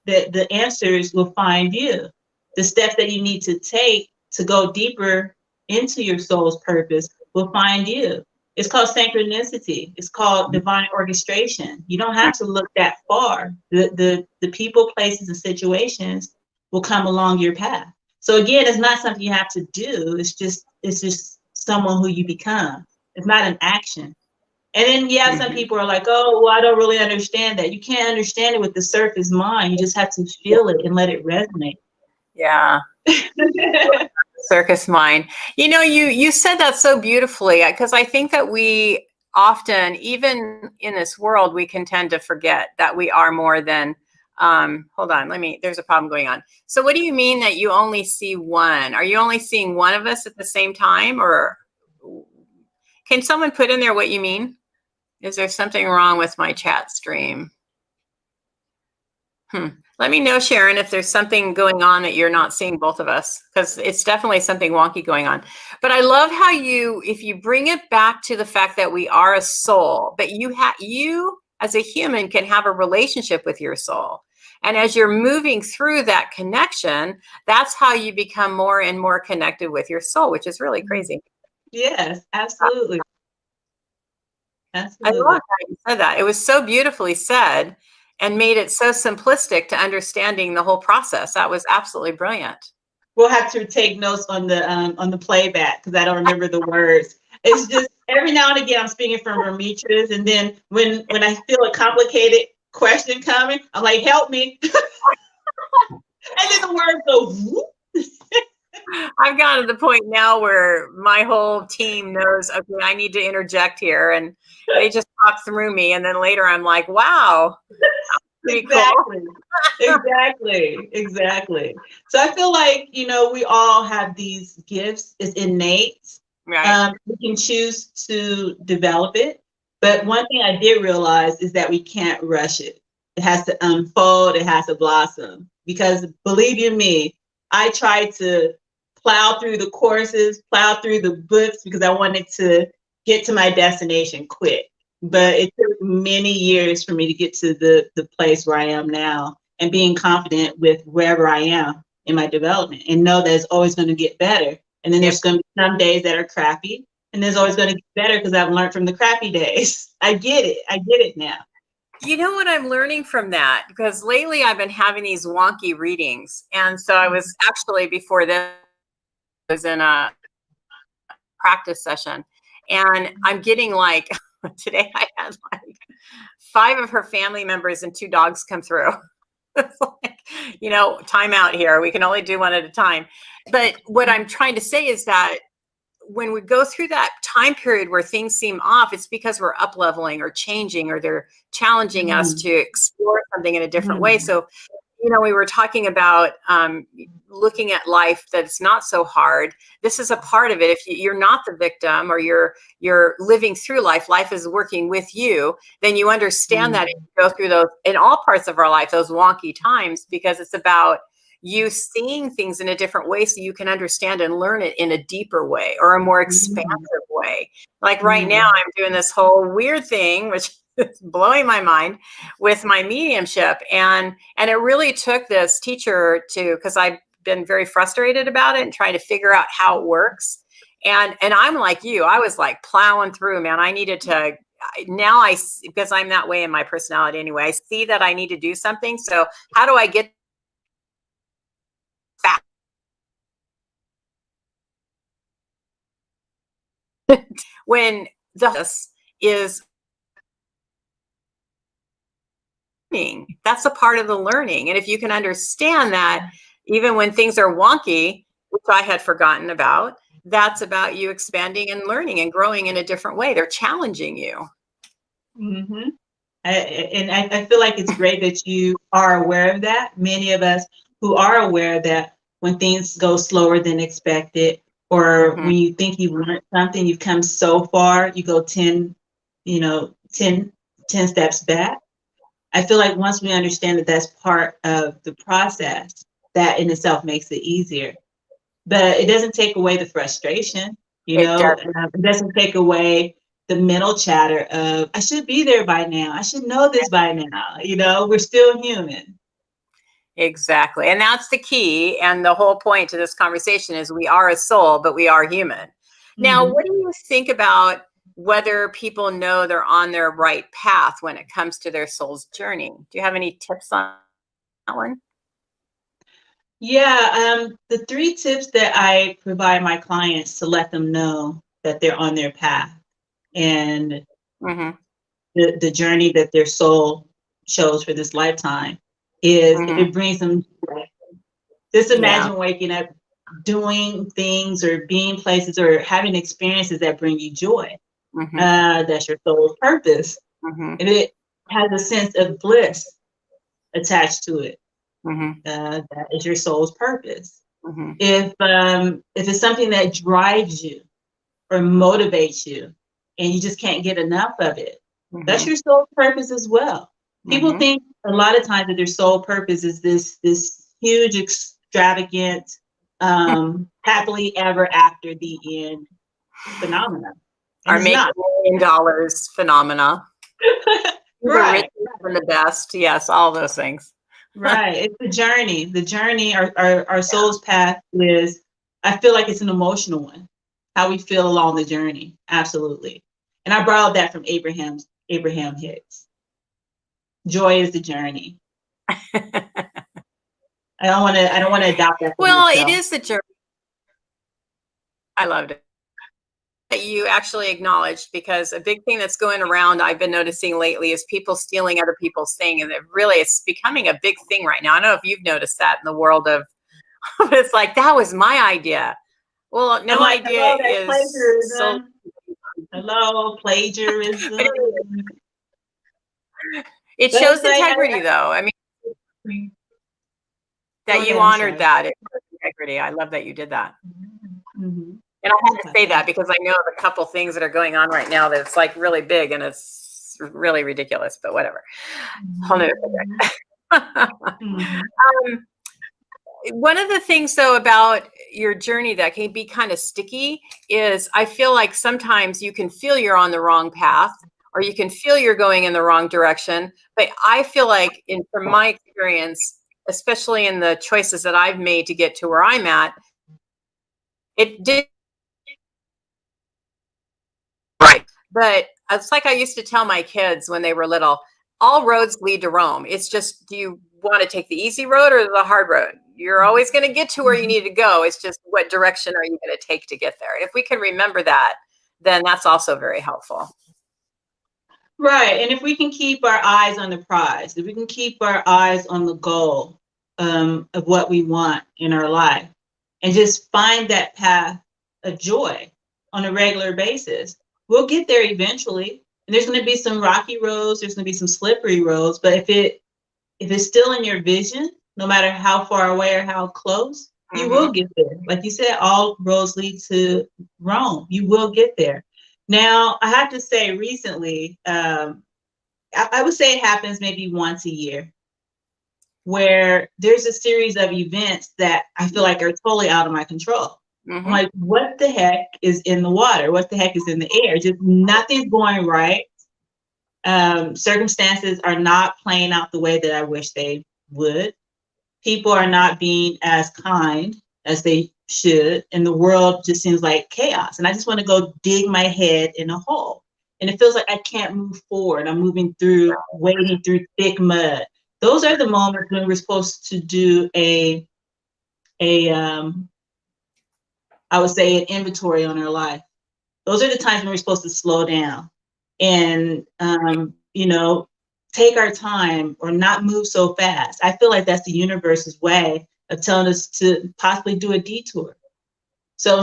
the answers will find you. The steps that you need to take to go deeper into your soul's purpose will find you. It's called synchronicity. It's called divine orchestration. You don't have to look that far. The people, places, and situations will come along your path. So again, it's not something you have to do. It's just someone who you become. It's not an action. And then, yeah, some people are like, oh, well, I don't really understand that. You can't understand it with the surface mind. You just have to feel it and let it resonate. Yeah. Circus mind. You know, you said that so beautifully, because I think that we often, even in this world, we can tend to forget that we are more than, hold on, there's a problem going on. So what do you mean that you only see one? Are you only seeing one of us at the same time, or can someone put in there what you mean? Is there something wrong with my chat stream? Let me know, Sharon, if there's something going on that you're not seeing both of us, because it's definitely something wonky going on. But I love how if you bring it back to the fact that we are a soul, but you as a human can have a relationship with your soul. And as you're moving through that connection, that's how you become more and more connected with your soul, which is really crazy. Yes, absolutely. I love how you said that. It was so beautifully said and made it so simplistic to understanding the whole process. That was absolutely brilliant. We'll have to take notes on the playback because I don't remember the words. It's just every now and again I'm speaking from Ramitra's, and then when I feel a complicated question coming, I'm like, help me. And then the words go whoop. I've gotten to the point now where my whole team knows, okay, I need to interject here, and they just talk through me, and then later I'm like, wow, pretty Exactly. cool. Exactly. So I feel like, we all have these gifts. It's innate. Right. We can choose to develop it. But one thing I did realize is that we can't rush it. It has to unfold. It has to blossom. Because believe you me, I tried to plow through the courses, plow through the books because I wanted to get to my destination quick. But it took many years for me to get to the place where I am now, and being confident with wherever I am in my development, and know that it's always going to get better. And then there's going to be some days that are crappy, and there's always going to get better because I've learned from the crappy days. I get it now. You know what I'm learning from that? Because lately I've been having these wonky readings. And so I was actually, before this, I was in a practice session, and I'm getting like, today I had like 5 of her family members and 2 dogs come through. It's like, time out here. We can only do one at a time. But what I'm trying to say is that when we go through that time period where things seem off, it's because we're up leveling or changing, or they're challenging us to explore something in a different way. So, we were talking about looking at life that's not so hard. This is a part of it. If you're not the victim, or you're living through life is working with you, then you understand that and you go through those in all parts of our life, those wonky times, because it's about you seeing things in a different way so you can understand and learn it in a deeper way or a more expansive way. Like right now, I'm doing this whole weird thing, which is blowing my mind, with my mediumship. And it really took this teacher because I've been very frustrated about it and trying to figure out how it works. And I'm like you, I was like plowing through, man. I needed to, now because I'm that way in my personality anyway, I see that I need to do something. So how do I get when this is learning? That's a part of the learning. And if you can understand that, even when things are wonky, which I had forgotten about, that's about you expanding and learning and growing in a different way. They're challenging you. Mm-hmm. I feel like it's great that you are aware of that. Many of us who are aware that when things go slower than expected, or when you think you've learned something, you've come so far, you go 10 steps back. I feel like once we understand that that's part of the process, that in itself makes it easier. But it doesn't take away the frustration, it doesn't take away the mental chatter of, I should be there by now. I should know this by now. We're still human. Exactly. And that's the key. And the whole point to this conversation is we are a soul, but we are human. Now, what do you think about whether people know they're on their right path when it comes to their soul's journey? Do you have any tips on that one? Yeah, the 3 tips that I provide my clients to let them know that they're on their path. And Mm-hmm. The journey that their soul chose for this lifetime is if Mm-hmm. it brings them joy. Just Yeah. imagine waking up doing things or being places or having experiences that bring you joy. Mm-hmm. That's your soul's purpose. Mm-hmm. And it has a sense of bliss attached to it. Mm-hmm. That is your soul's purpose. Mm-hmm. If it's something that drives you or motivates you and you just can't get enough of it, that's Mm-hmm. your soul purpose as well. People Mm-hmm. think a lot of times that their soul purpose is this huge, extravagant, happily ever after the end phenomena, and Are it's making not. $1 million phenomena. The Right, richest and the best. Yes, all those things. right. It's the journey. The journey, our Yeah. soul's path is. I feel like it's an emotional one. How we feel along the journey, absolutely. And I borrowed that from Abraham Hicks. Joy is the journey. I don't want to adopt that for Well, it myself. is the journey. I loved it. That you actually acknowledged, because a big thing that's going around I've been noticing lately is people stealing other people's thing, and it's becoming a big thing right now. I don't know if you've noticed that in the world of it's like that was my idea. Well, I'm no like, idea hello, that's is so. plagiarism. Hello, plagiarism. But it But shows it's like, integrity, though. I mean, go that you ahead. I'm honored sorry. that. It shows integrity. I love that you did that. Mm-hmm. And I had to say that because I know of a couple things that are going on right now that's like really big and it's really ridiculous, but whatever. Whole nother subject. Mm-hmm. One of the things, though, about your journey that can be kind of sticky is I feel like sometimes you can feel you're on the wrong path, or you can feel you're going in the wrong direction. But I feel like, from my experience, especially in the choices that I've made to get to where I'm at, it did right. But it's like I used to tell my kids when they were little, all roads lead to Rome. It's just, do you want to take the easy road or the hard road? You're always going to get to where you need to go. It's just, what direction are you going to take to get there? And if we can remember that, then that's also very helpful. Right. And if we can keep our eyes on the prize, if we can keep our eyes on the goal of what we want in our life, and just find that path of joy on a regular basis, we'll get there eventually. And there's going to be some rocky roads, there's going to be some slippery roads, but if it's still in your vision, no matter how far away or how close, you will get there. Like you said, all roads lead to Rome. You will get there. Now, I have to say, recently, I would say it happens maybe once a year, where there's a series of events that I feel like are totally out of my control. I'm like, what the heck is in the water? What the heck is in the air? Just nothing's going right. Circumstances are not playing out the way that I wish they would. People are not being as kind as they should, and the world just seems like chaos. And I just want to go dig my head in a hole. And it feels like I can't move forward. I'm wading through thick mud. Those are the moments when we're supposed to do I would say, an inventory on our life. Those are the times when we're supposed to slow down and, take our time or not move so fast. I feel like that's the universe's way of telling us to possibly do a detour. So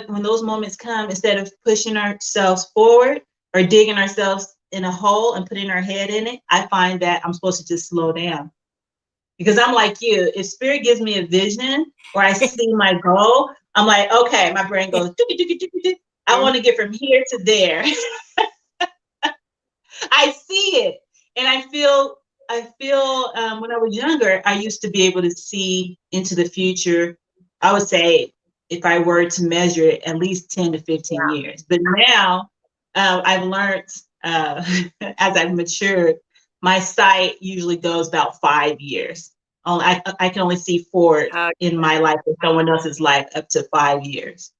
when those moments come, instead of pushing ourselves forward or digging ourselves in a hole and putting our head in it, I find that I'm supposed to just slow down. Because I'm like you, if spirit gives me a vision or I see my goal, I'm like, okay, my brain goes, I want to get from here to there. I see it. And I feel when I was younger, I used to be able to see into the future. I would say, if I were to measure it, at least 10 to 15 years. But now I've learned as I've matured, my sight usually goes about 5 years. I can only see forward in my life and someone else's life up to 5 years.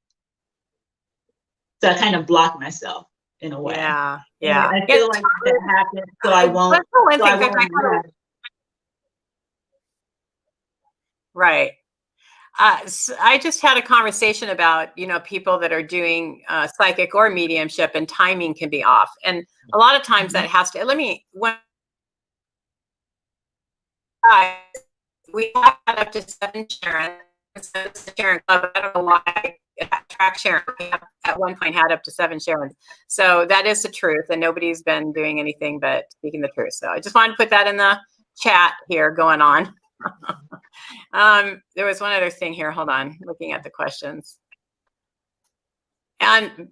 So I kind of block myself in a way. Yeah. I feel like that happens, so I won't. Right. I just had a conversation about, people that are doing psychic or mediumship, and timing can be off. And a lot of times that has to, we had up to 7 Sharon. Sharon Club. I don't know why I track Sharon. At one point had up to 7 Sharons. So that is the truth. And nobody's been doing anything but speaking the truth. So I just wanted to put that in the chat here going on. There was one other thing here. Hold on. Looking at the questions. And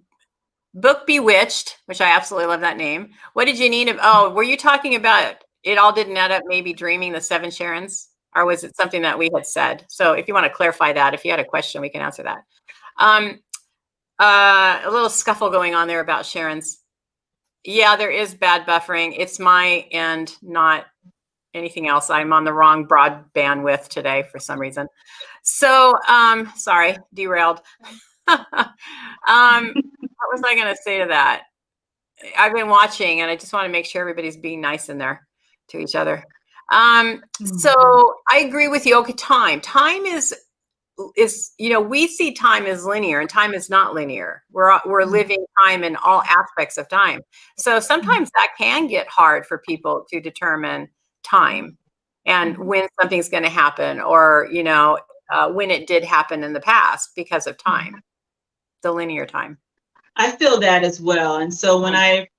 book Bewitched, which I absolutely love that name. What did you need? Were you talking about it all didn't add up, maybe dreaming the 7 Sharons? Or was it something that we had said? So if you want to clarify that, if you had a question, we can answer that. A little scuffle going on there about Sharons. Yeah, there is bad buffering. It's my end, not anything else. I'm on the wrong broad bandwidth today for some reason. So, sorry, derailed. What was I going to say to that? I've been watching, and I just want to make sure everybody's being nice in there to each other. So I agree with you. Okay, time is we see time as linear, and time is not linear. We're living time in all aspects of time. So sometimes that can get hard for people to determine time and when something's going to happen, or when it did happen in the past because of time, the linear time. I feel that as well. And so when I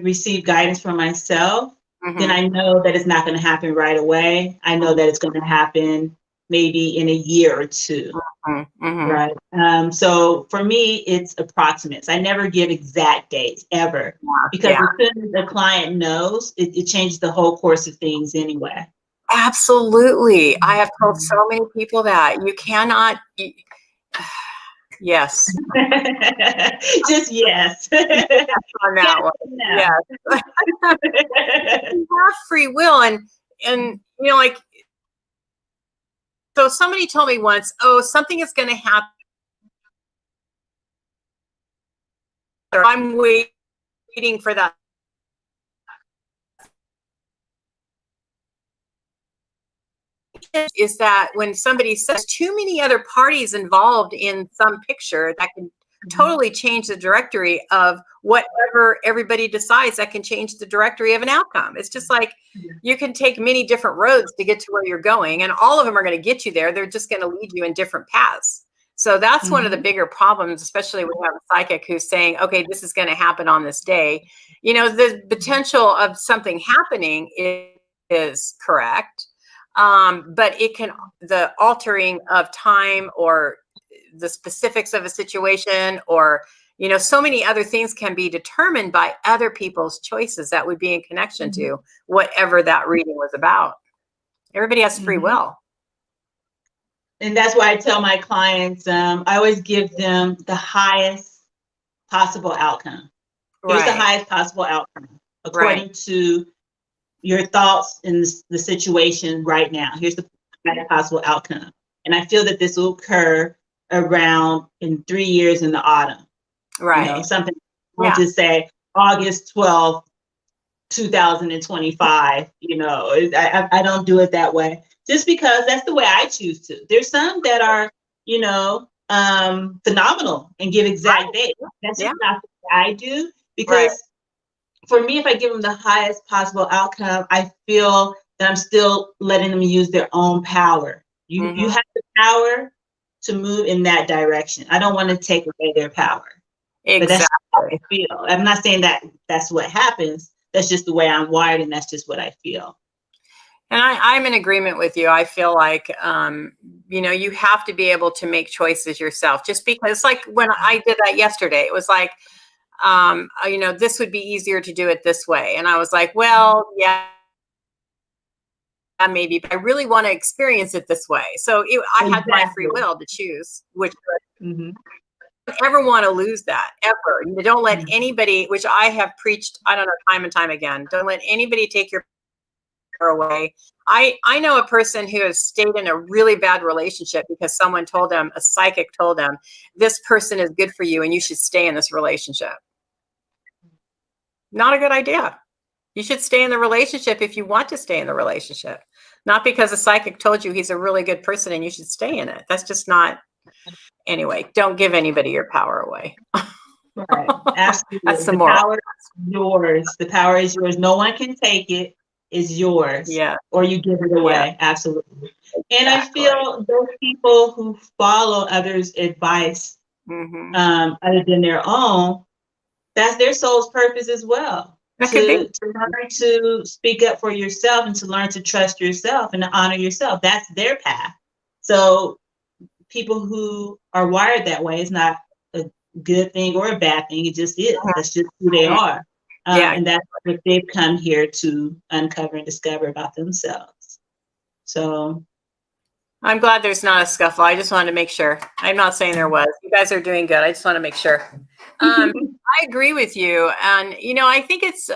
receive guidance from myself, then I know that it's not going to happen right away. I know that it's going to happen maybe in a year or two. Right. So for me, it's approximates. I never give exact dates ever, because as soon as the client knows, it changes the whole course of things anyway. Absolutely. I have told so many people that you cannot. Yes. Just yes. On that one. Yes. You have free will, and so somebody told me once, something is going to happen. I'm waiting for that. Is that when somebody says too many other parties involved in some picture, that can totally change the directory of whatever everybody decides, that can change the directory of an outcome. It's just like you can take many different roads to get to where you're going, and all of them are going to get you there. They're just going to lead you in different paths. So that's one of the bigger problems, especially when you have a psychic who's saying, okay, this is going to happen on this day. The potential of something happening is correct. But the altering of time, or the specifics of a situation, or, so many other things can be determined by other people's choices that would be in connection to whatever that reading was about. Everybody has free will. And that's why I tell my clients, I always give them the highest possible outcome. Here's the highest possible outcome according to your thoughts in the situation right now. Here's the possible outcome. And I feel that this will occur around in 3 years in the autumn. Right. Something, we'll just say August 12th, 2025. I don't do it that way, just because that's the way I choose to. There's some that are, phenomenal and give exact dates. That's just not what I do, because for me, if I give them the highest possible outcome, I feel that I'm still letting them use their own power. You have the power to move in that direction. I don't want to take away their power. Exactly. But that's how I feel. I'm not saying that that's what happens. That's just the way I'm wired, and that's just what I feel. And I'm in agreement with you. I feel like, you have to be able to make choices yourself. Just because, like when I did that yesterday, it was like, this would be easier to do it this way. And I was like, well, yeah, maybe, but I really want to experience it this way. So I had my free will to choose which. Don't ever want to lose that, ever. You don't let anybody, which I have preached, I don't know, time and time again, don't let anybody take your power away. I know a person who has stayed in a really bad relationship because someone told them, a psychic told them, this person is good for you and you should stay in this relationship. Not a good idea. You should stay in the relationship if you want to stay in the relationship. Not because a psychic told you he's a really good person and you should stay in it. That's just not. Anyway, don't give anybody your power away. Right. That's Absolutely. the The moral. power is yours. The power is yours. No one can take it. It's yours. Yeah. Or you give it Yeah. away. Absolutely. And I Exactly. feel those people who follow others' advice Mm-hmm. other than their own, that's their soul's purpose as well. That could be. To learn to speak up for yourself and to learn to trust yourself and to honor yourself. That's their path. So people who are wired that way is not a good thing or a bad thing. It just is. That's just who they are. Yeah. And that's what they've come here to uncover and discover about themselves. So I'm glad there's not a scuffle. I just wanted to make sure. I'm not saying there was. You guys are doing good. I just want to make sure. I agree with you. And, you know, I think it's,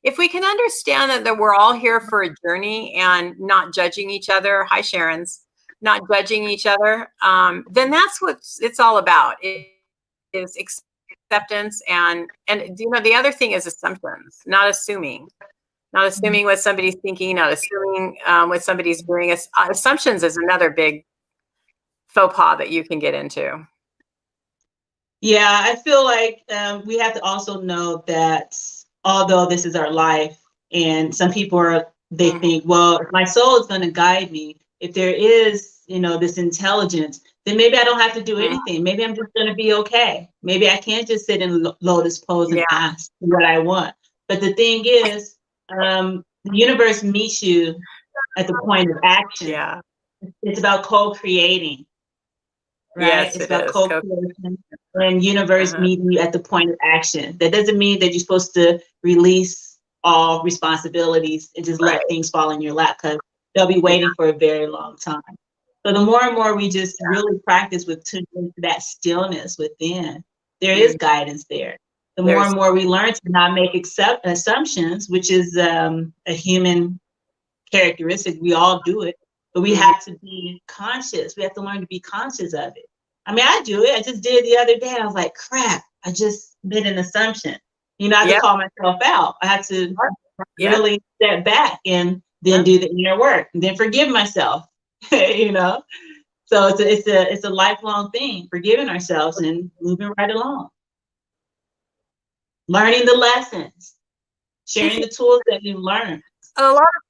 if we can understand that we're all here for a journey and not judging each other. Hi, Sharon's. Not judging each other. Then that's what it's all about. It is acceptance. And, you know, the other thing is assumptions, not assuming. Not assuming what somebody's thinking, not assuming what somebody's doing. Assumptions is another big faux pas that you can get into. Yeah, I feel like we have to also know that although this is our life, and some people they think, well, if my soul is going to guide me, if there is, you know, this intelligence, then maybe I don't have to do anything. Maybe I'm just going to be okay. Maybe I can't just sit in lotus pose and ask what I want. But the thing is, the universe meets you at the point of action. Yeah. It's about co-creating, right? Yes, It's it about is. co-creation and universe meeting you at the point of action. That doesn't mean that you're supposed to release all responsibilities and just let things fall in your lap, because they'll be waiting for a very long time. So the more and more we just really practice with tuning into that stillness within, there is guidance there. The more and more we learn to not make assumptions, which is a human characteristic, we all do it, but we have to be conscious. We have to learn to be conscious of it. I mean, I do it. I just did it the other day. I was like, crap, I just made an assumption. You know, I have to call myself out. I have to really step back and then do the inner work and then forgive myself, you know? So it's a lifelong thing, forgiving ourselves and moving right along. Learning the lessons, sharing the tools that you learned. A lot of,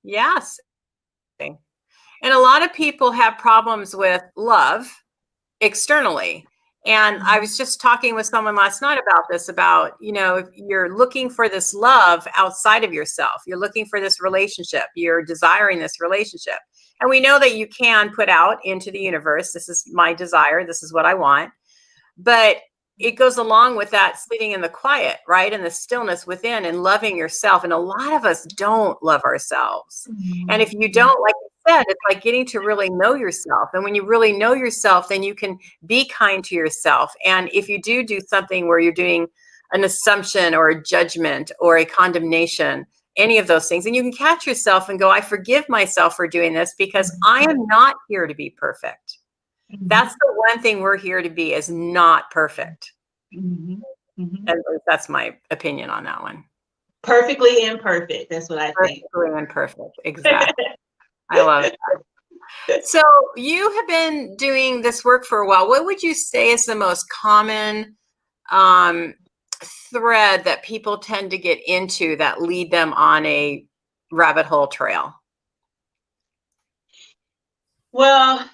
yes. And a lot of people have problems with love externally. And I was just talking with someone last night about this, about, you know, if you're looking for this love outside of yourself, you're looking for this relationship, you're desiring this relationship. And we know that you can put out into the universe, this is my desire, this is what I want. But it goes along with that sitting in the quiet, right? And the stillness within and loving yourself. And a lot of us don't love ourselves. And if you don't, like I said, it's like getting to really know yourself. And when you really know yourself, then you can be kind to yourself. And if you do something where you're doing an assumption or a judgment or a condemnation, any of those things, and you can catch yourself and go, I forgive myself for doing this because I am not here to be perfect. That's the one thing we're here to be, is not perfect. And that's my opinion on that one. Perfectly imperfect. That's what I think. Perfectly imperfect. Exactly. I love it. So you have been doing this work for a while. What would you say is the most common thread that people tend to get into that lead them on a rabbit hole trail? Well,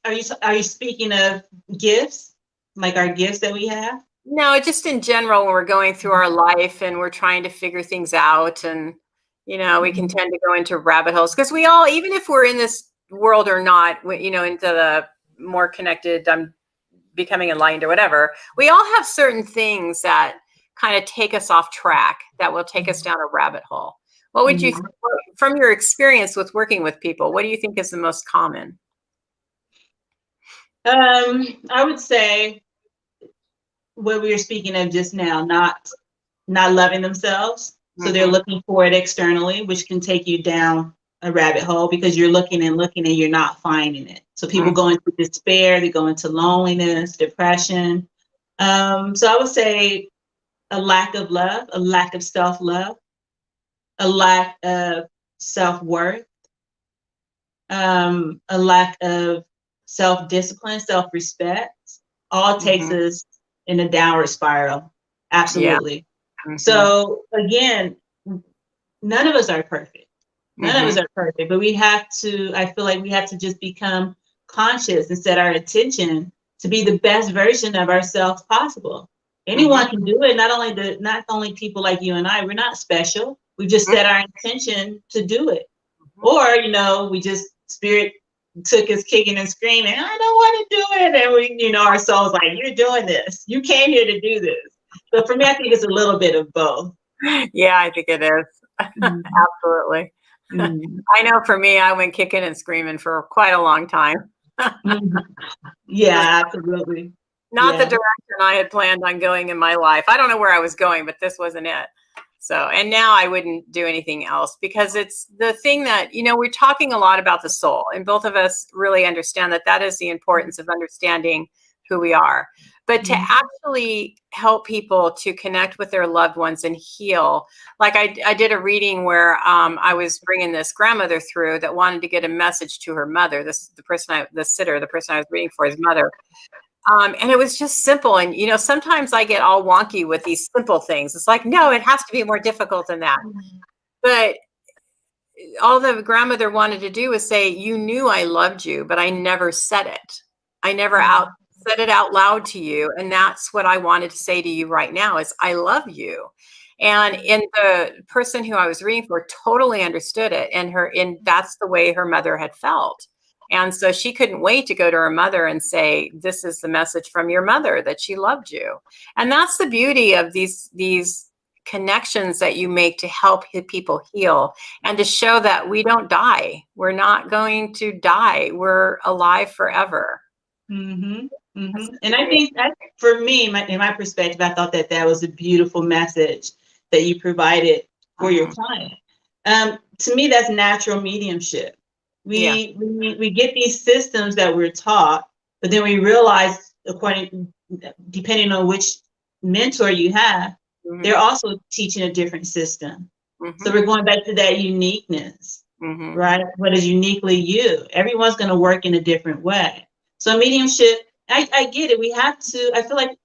are you speaking of gifts, like our gifts that we have? No, just in general, when we're going through our life and we're trying to figure things out, and, you know, we can tend to go into rabbit holes, because we all, even if we're in this world or not, you know, into the more connected, becoming enlightened or whatever, we all have certain things that kind of take us off track, that will take us down a rabbit hole. What would you, from your experience with working with people, what do you think is the most common? I would say what we were speaking of just now, not loving themselves. So they're looking for it externally, which can take you down a rabbit hole, because you're looking and you're not finding it. So people go into despair, they go into loneliness, depression. So I would say a lack of love, a lack of self-love, a lack of self-worth, a lack of self-discipline, self-respect, all takes us in a downward spiral. Absolutely. Yeah. So again, none of us are perfect. None of us are perfect, but we have to, I feel like we have to just become conscious and set our attention to be the best version of ourselves possible. Anyone can do it, not only people like you and I, we're not special. We just set our intention to do it. Or, you know, we just spirit took us kicking and screaming, I don't want to do it. And we, you know, our soul's like, you're doing this. You came here to do this. So for me, I think it's a little bit of both. Yeah, I think it is. Absolutely. I know for me, I went kicking and screaming for quite a long time. Yeah, absolutely. Not the direction I had planned on going in my life. I don't know where I was going, but this wasn't it. So, and now I wouldn't do anything else, because it's the thing that, you know, we're talking a lot about the soul, and both of us really understand that that is the importance of understanding who we are. But to actually help people to connect with their loved ones and heal, like I did a reading where I was bringing this grandmother through that wanted to get a message to her mother. The person I was reading for, his mother. And it was just simple. And, you know, sometimes I get all wonky with these simple things. It's like, no, it has to be more difficult than that. But all the grandmother wanted to do was say, you knew I loved you, but I never said it. I never said it out loud to you. And that's what I wanted to say to you right now is I love you. And the person who I was reading for totally understood it. And that's the way her mother had felt. And so she couldn't wait to go to her mother and say, this is the message from your mother, that she loved you. And that's the beauty of these connections that you make to help people heal and to show that we don't die. We're not going to die. We're alive forever. And I think that for me, in my perspective, I thought that was a beautiful message that you provided for your client. To me, that's natural mediumship. We get these systems that we're taught, but then we realize, depending on which mentor you have, they're also teaching a different system. So we're going back to that uniqueness, right? What is uniquely you? Everyone's going to work in a different way. So mediumship, I get it. We have to, I feel like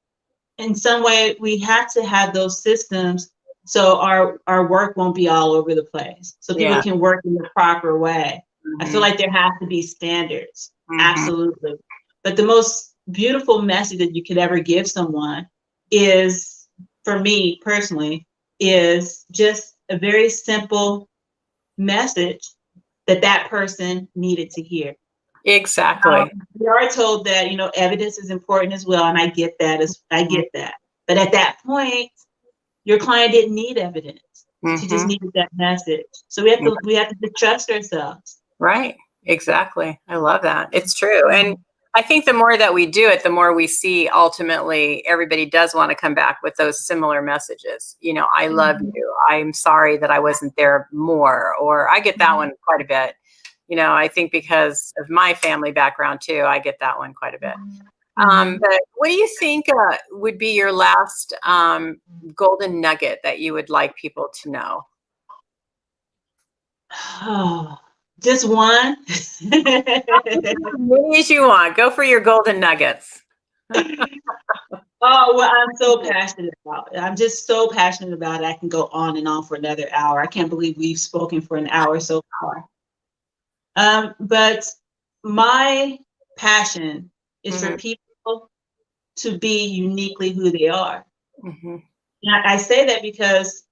in some way we have to have those systems so our work won't be all over the place. So people can work in the proper way. I feel like there have to be standards. Absolutely. But the most beautiful message that you could ever give someone is, for me personally, is just a very simple message that person needed to hear. Exactly. We are told that, you know, evidence is important as well. And I get that. But at that point, your client didn't need evidence. She just needed that message. So we have to trust ourselves. Right. Exactly. I love that. It's true. And I think the more that we do it, the more we see ultimately everybody does want to come back with those similar messages. You know, I love you. I'm sorry that I wasn't there more. Or I get that one quite a bit. You know, I think because of my family background too, I get that one quite a bit. But what do you think would be your last golden nugget that you would like people to know? Oh, just one? As many as you want. Go for your golden nuggets. Oh, well, I'm so passionate about it. I'm just so passionate about it. I can go on and on for another hour. I can't believe we've spoken for an hour so far. But my passion is for people to be uniquely who they are. And I say that because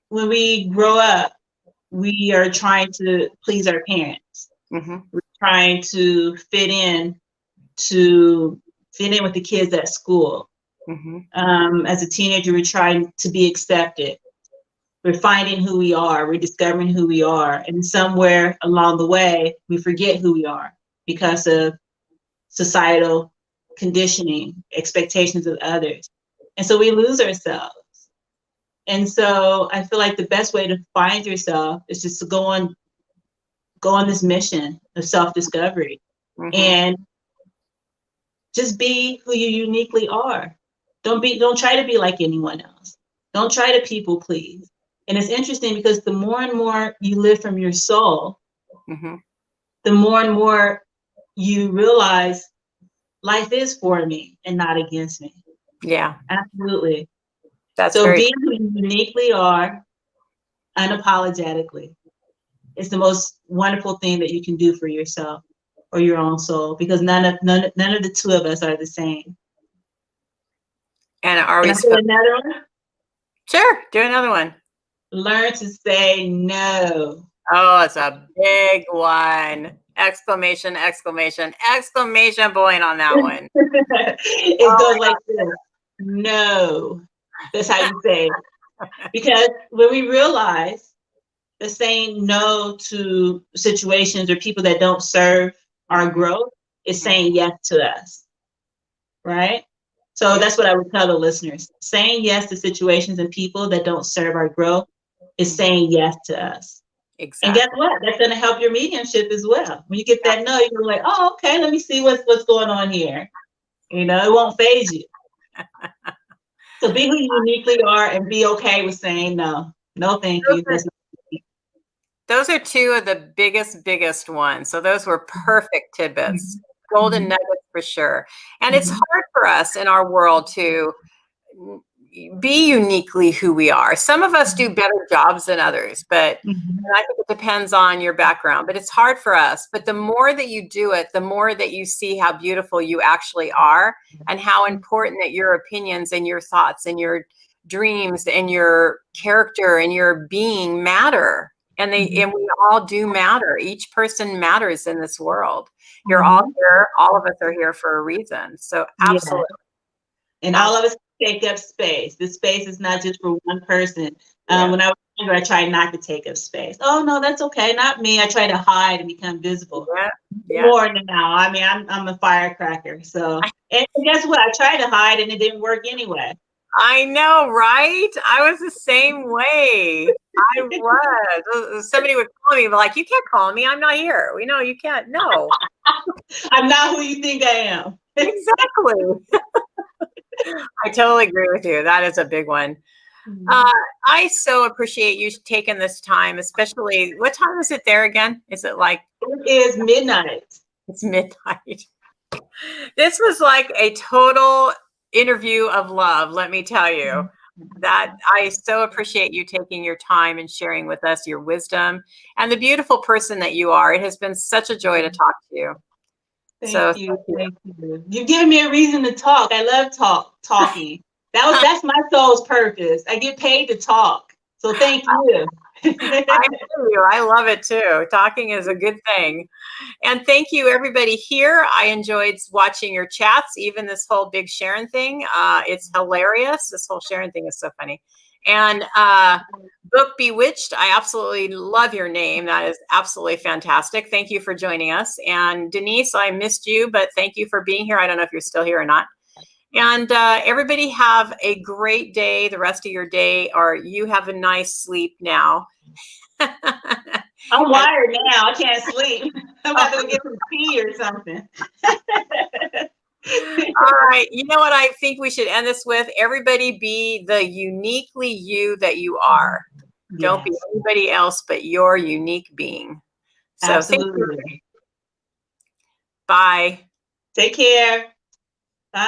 when we grow up, we are trying to please our parents. We're trying to fit in with the kids at school. As a teenager, we're trying to be accepted. We're finding who we are. We're discovering who we are. And somewhere along the way, we forget who we are because of societal conditioning, expectations of others. And so we lose ourselves. And so I feel like the best way to find yourself is just to go on this mission of self-discovery and just be who you uniquely are. Don't try to be like anyone else. Don't try to people please. And it's interesting because the more and more you live from your soul, Mm-hmm. the more and more you realize life is for me and not against me. Yeah. Absolutely. That's So very being who you uniquely are, unapologetically, is the most wonderful thing that you can do for yourself or your own soul, because none of the two of us are the same. And are Can we I say another one? Sure, do another one. Learn to say no. Oh, it's a big one. Exclamation, exclamation, exclamation point on that one. It goes like this. No. That's how you say it. Because when we realize that saying no to situations or people that don't serve our growth is saying yes to us, right? So that's what I would tell the listeners. Saying yes to situations and people that don't serve our growth is saying yes to us. Exactly. And guess what? That's going to help your mediumship as well. When you get that no, you're like, oh, okay, let me see what's going on here. You know, it won't phase you. So be who you uniquely are and be okay with saying no. No, thank you. Those are two of the biggest ones. So those were perfect tidbits, golden nuggets for sure. And it's hard for us in our world to be uniquely who we are. Some of us do better jobs than others, but and I think it depends on your background, but it's hard for us. But the more that you do it, the more that you see how beautiful you actually are and how important that your opinions and your thoughts and your dreams and your character and your being matter. And and we all do matter. Each person matters in this world. You're all here. All of us are here for a reason. So absolutely. And all of us take up space. The space is not just for one person. When I was younger, I tried not to take up space. Oh no, that's okay. Not me. I try to hide and become visible. More now. I mean, I'm a firecracker. So, and guess what? I tried to hide and it didn't work anyway. I know, right? I was the same way. I was. Somebody would call me, but like, you can't call me. I'm not here. We know you can't. No. I'm not who you think I am. Exactly. I totally agree with you. That is a big one. I so appreciate you taking this time, especially, what time is it there again? Is it like? It is midnight. It's midnight. This was like a total interview of love, let me tell you. That I so appreciate you taking your time and sharing with us your wisdom and the beautiful person that you are. It has been such a joy to talk to you. Thank you. Thank you. You've given me a reason to talk. I love talking. That's my soul's purpose. I get paid to talk. So thank you. I love it too. Talking is a good thing. And thank you, everybody here. I enjoyed watching your chats, even this whole big Sharon thing. It's hilarious. This whole Sharon thing is so funny. And Book Bewitched, I absolutely love your name. That is absolutely fantastic. Thank you for joining us. And Denise, I missed you, but thank you for being here. I don't know if you're still here or not. And everybody have a great day, the rest of your day, or you have a nice sleep now. I'm wired now. I can't sleep. I'm about to go get some tea or something. All right. You know what I think we should end this with? Everybody be the uniquely you that you are. Don't be anybody else but your unique being. So absolutely. Bye. Take care.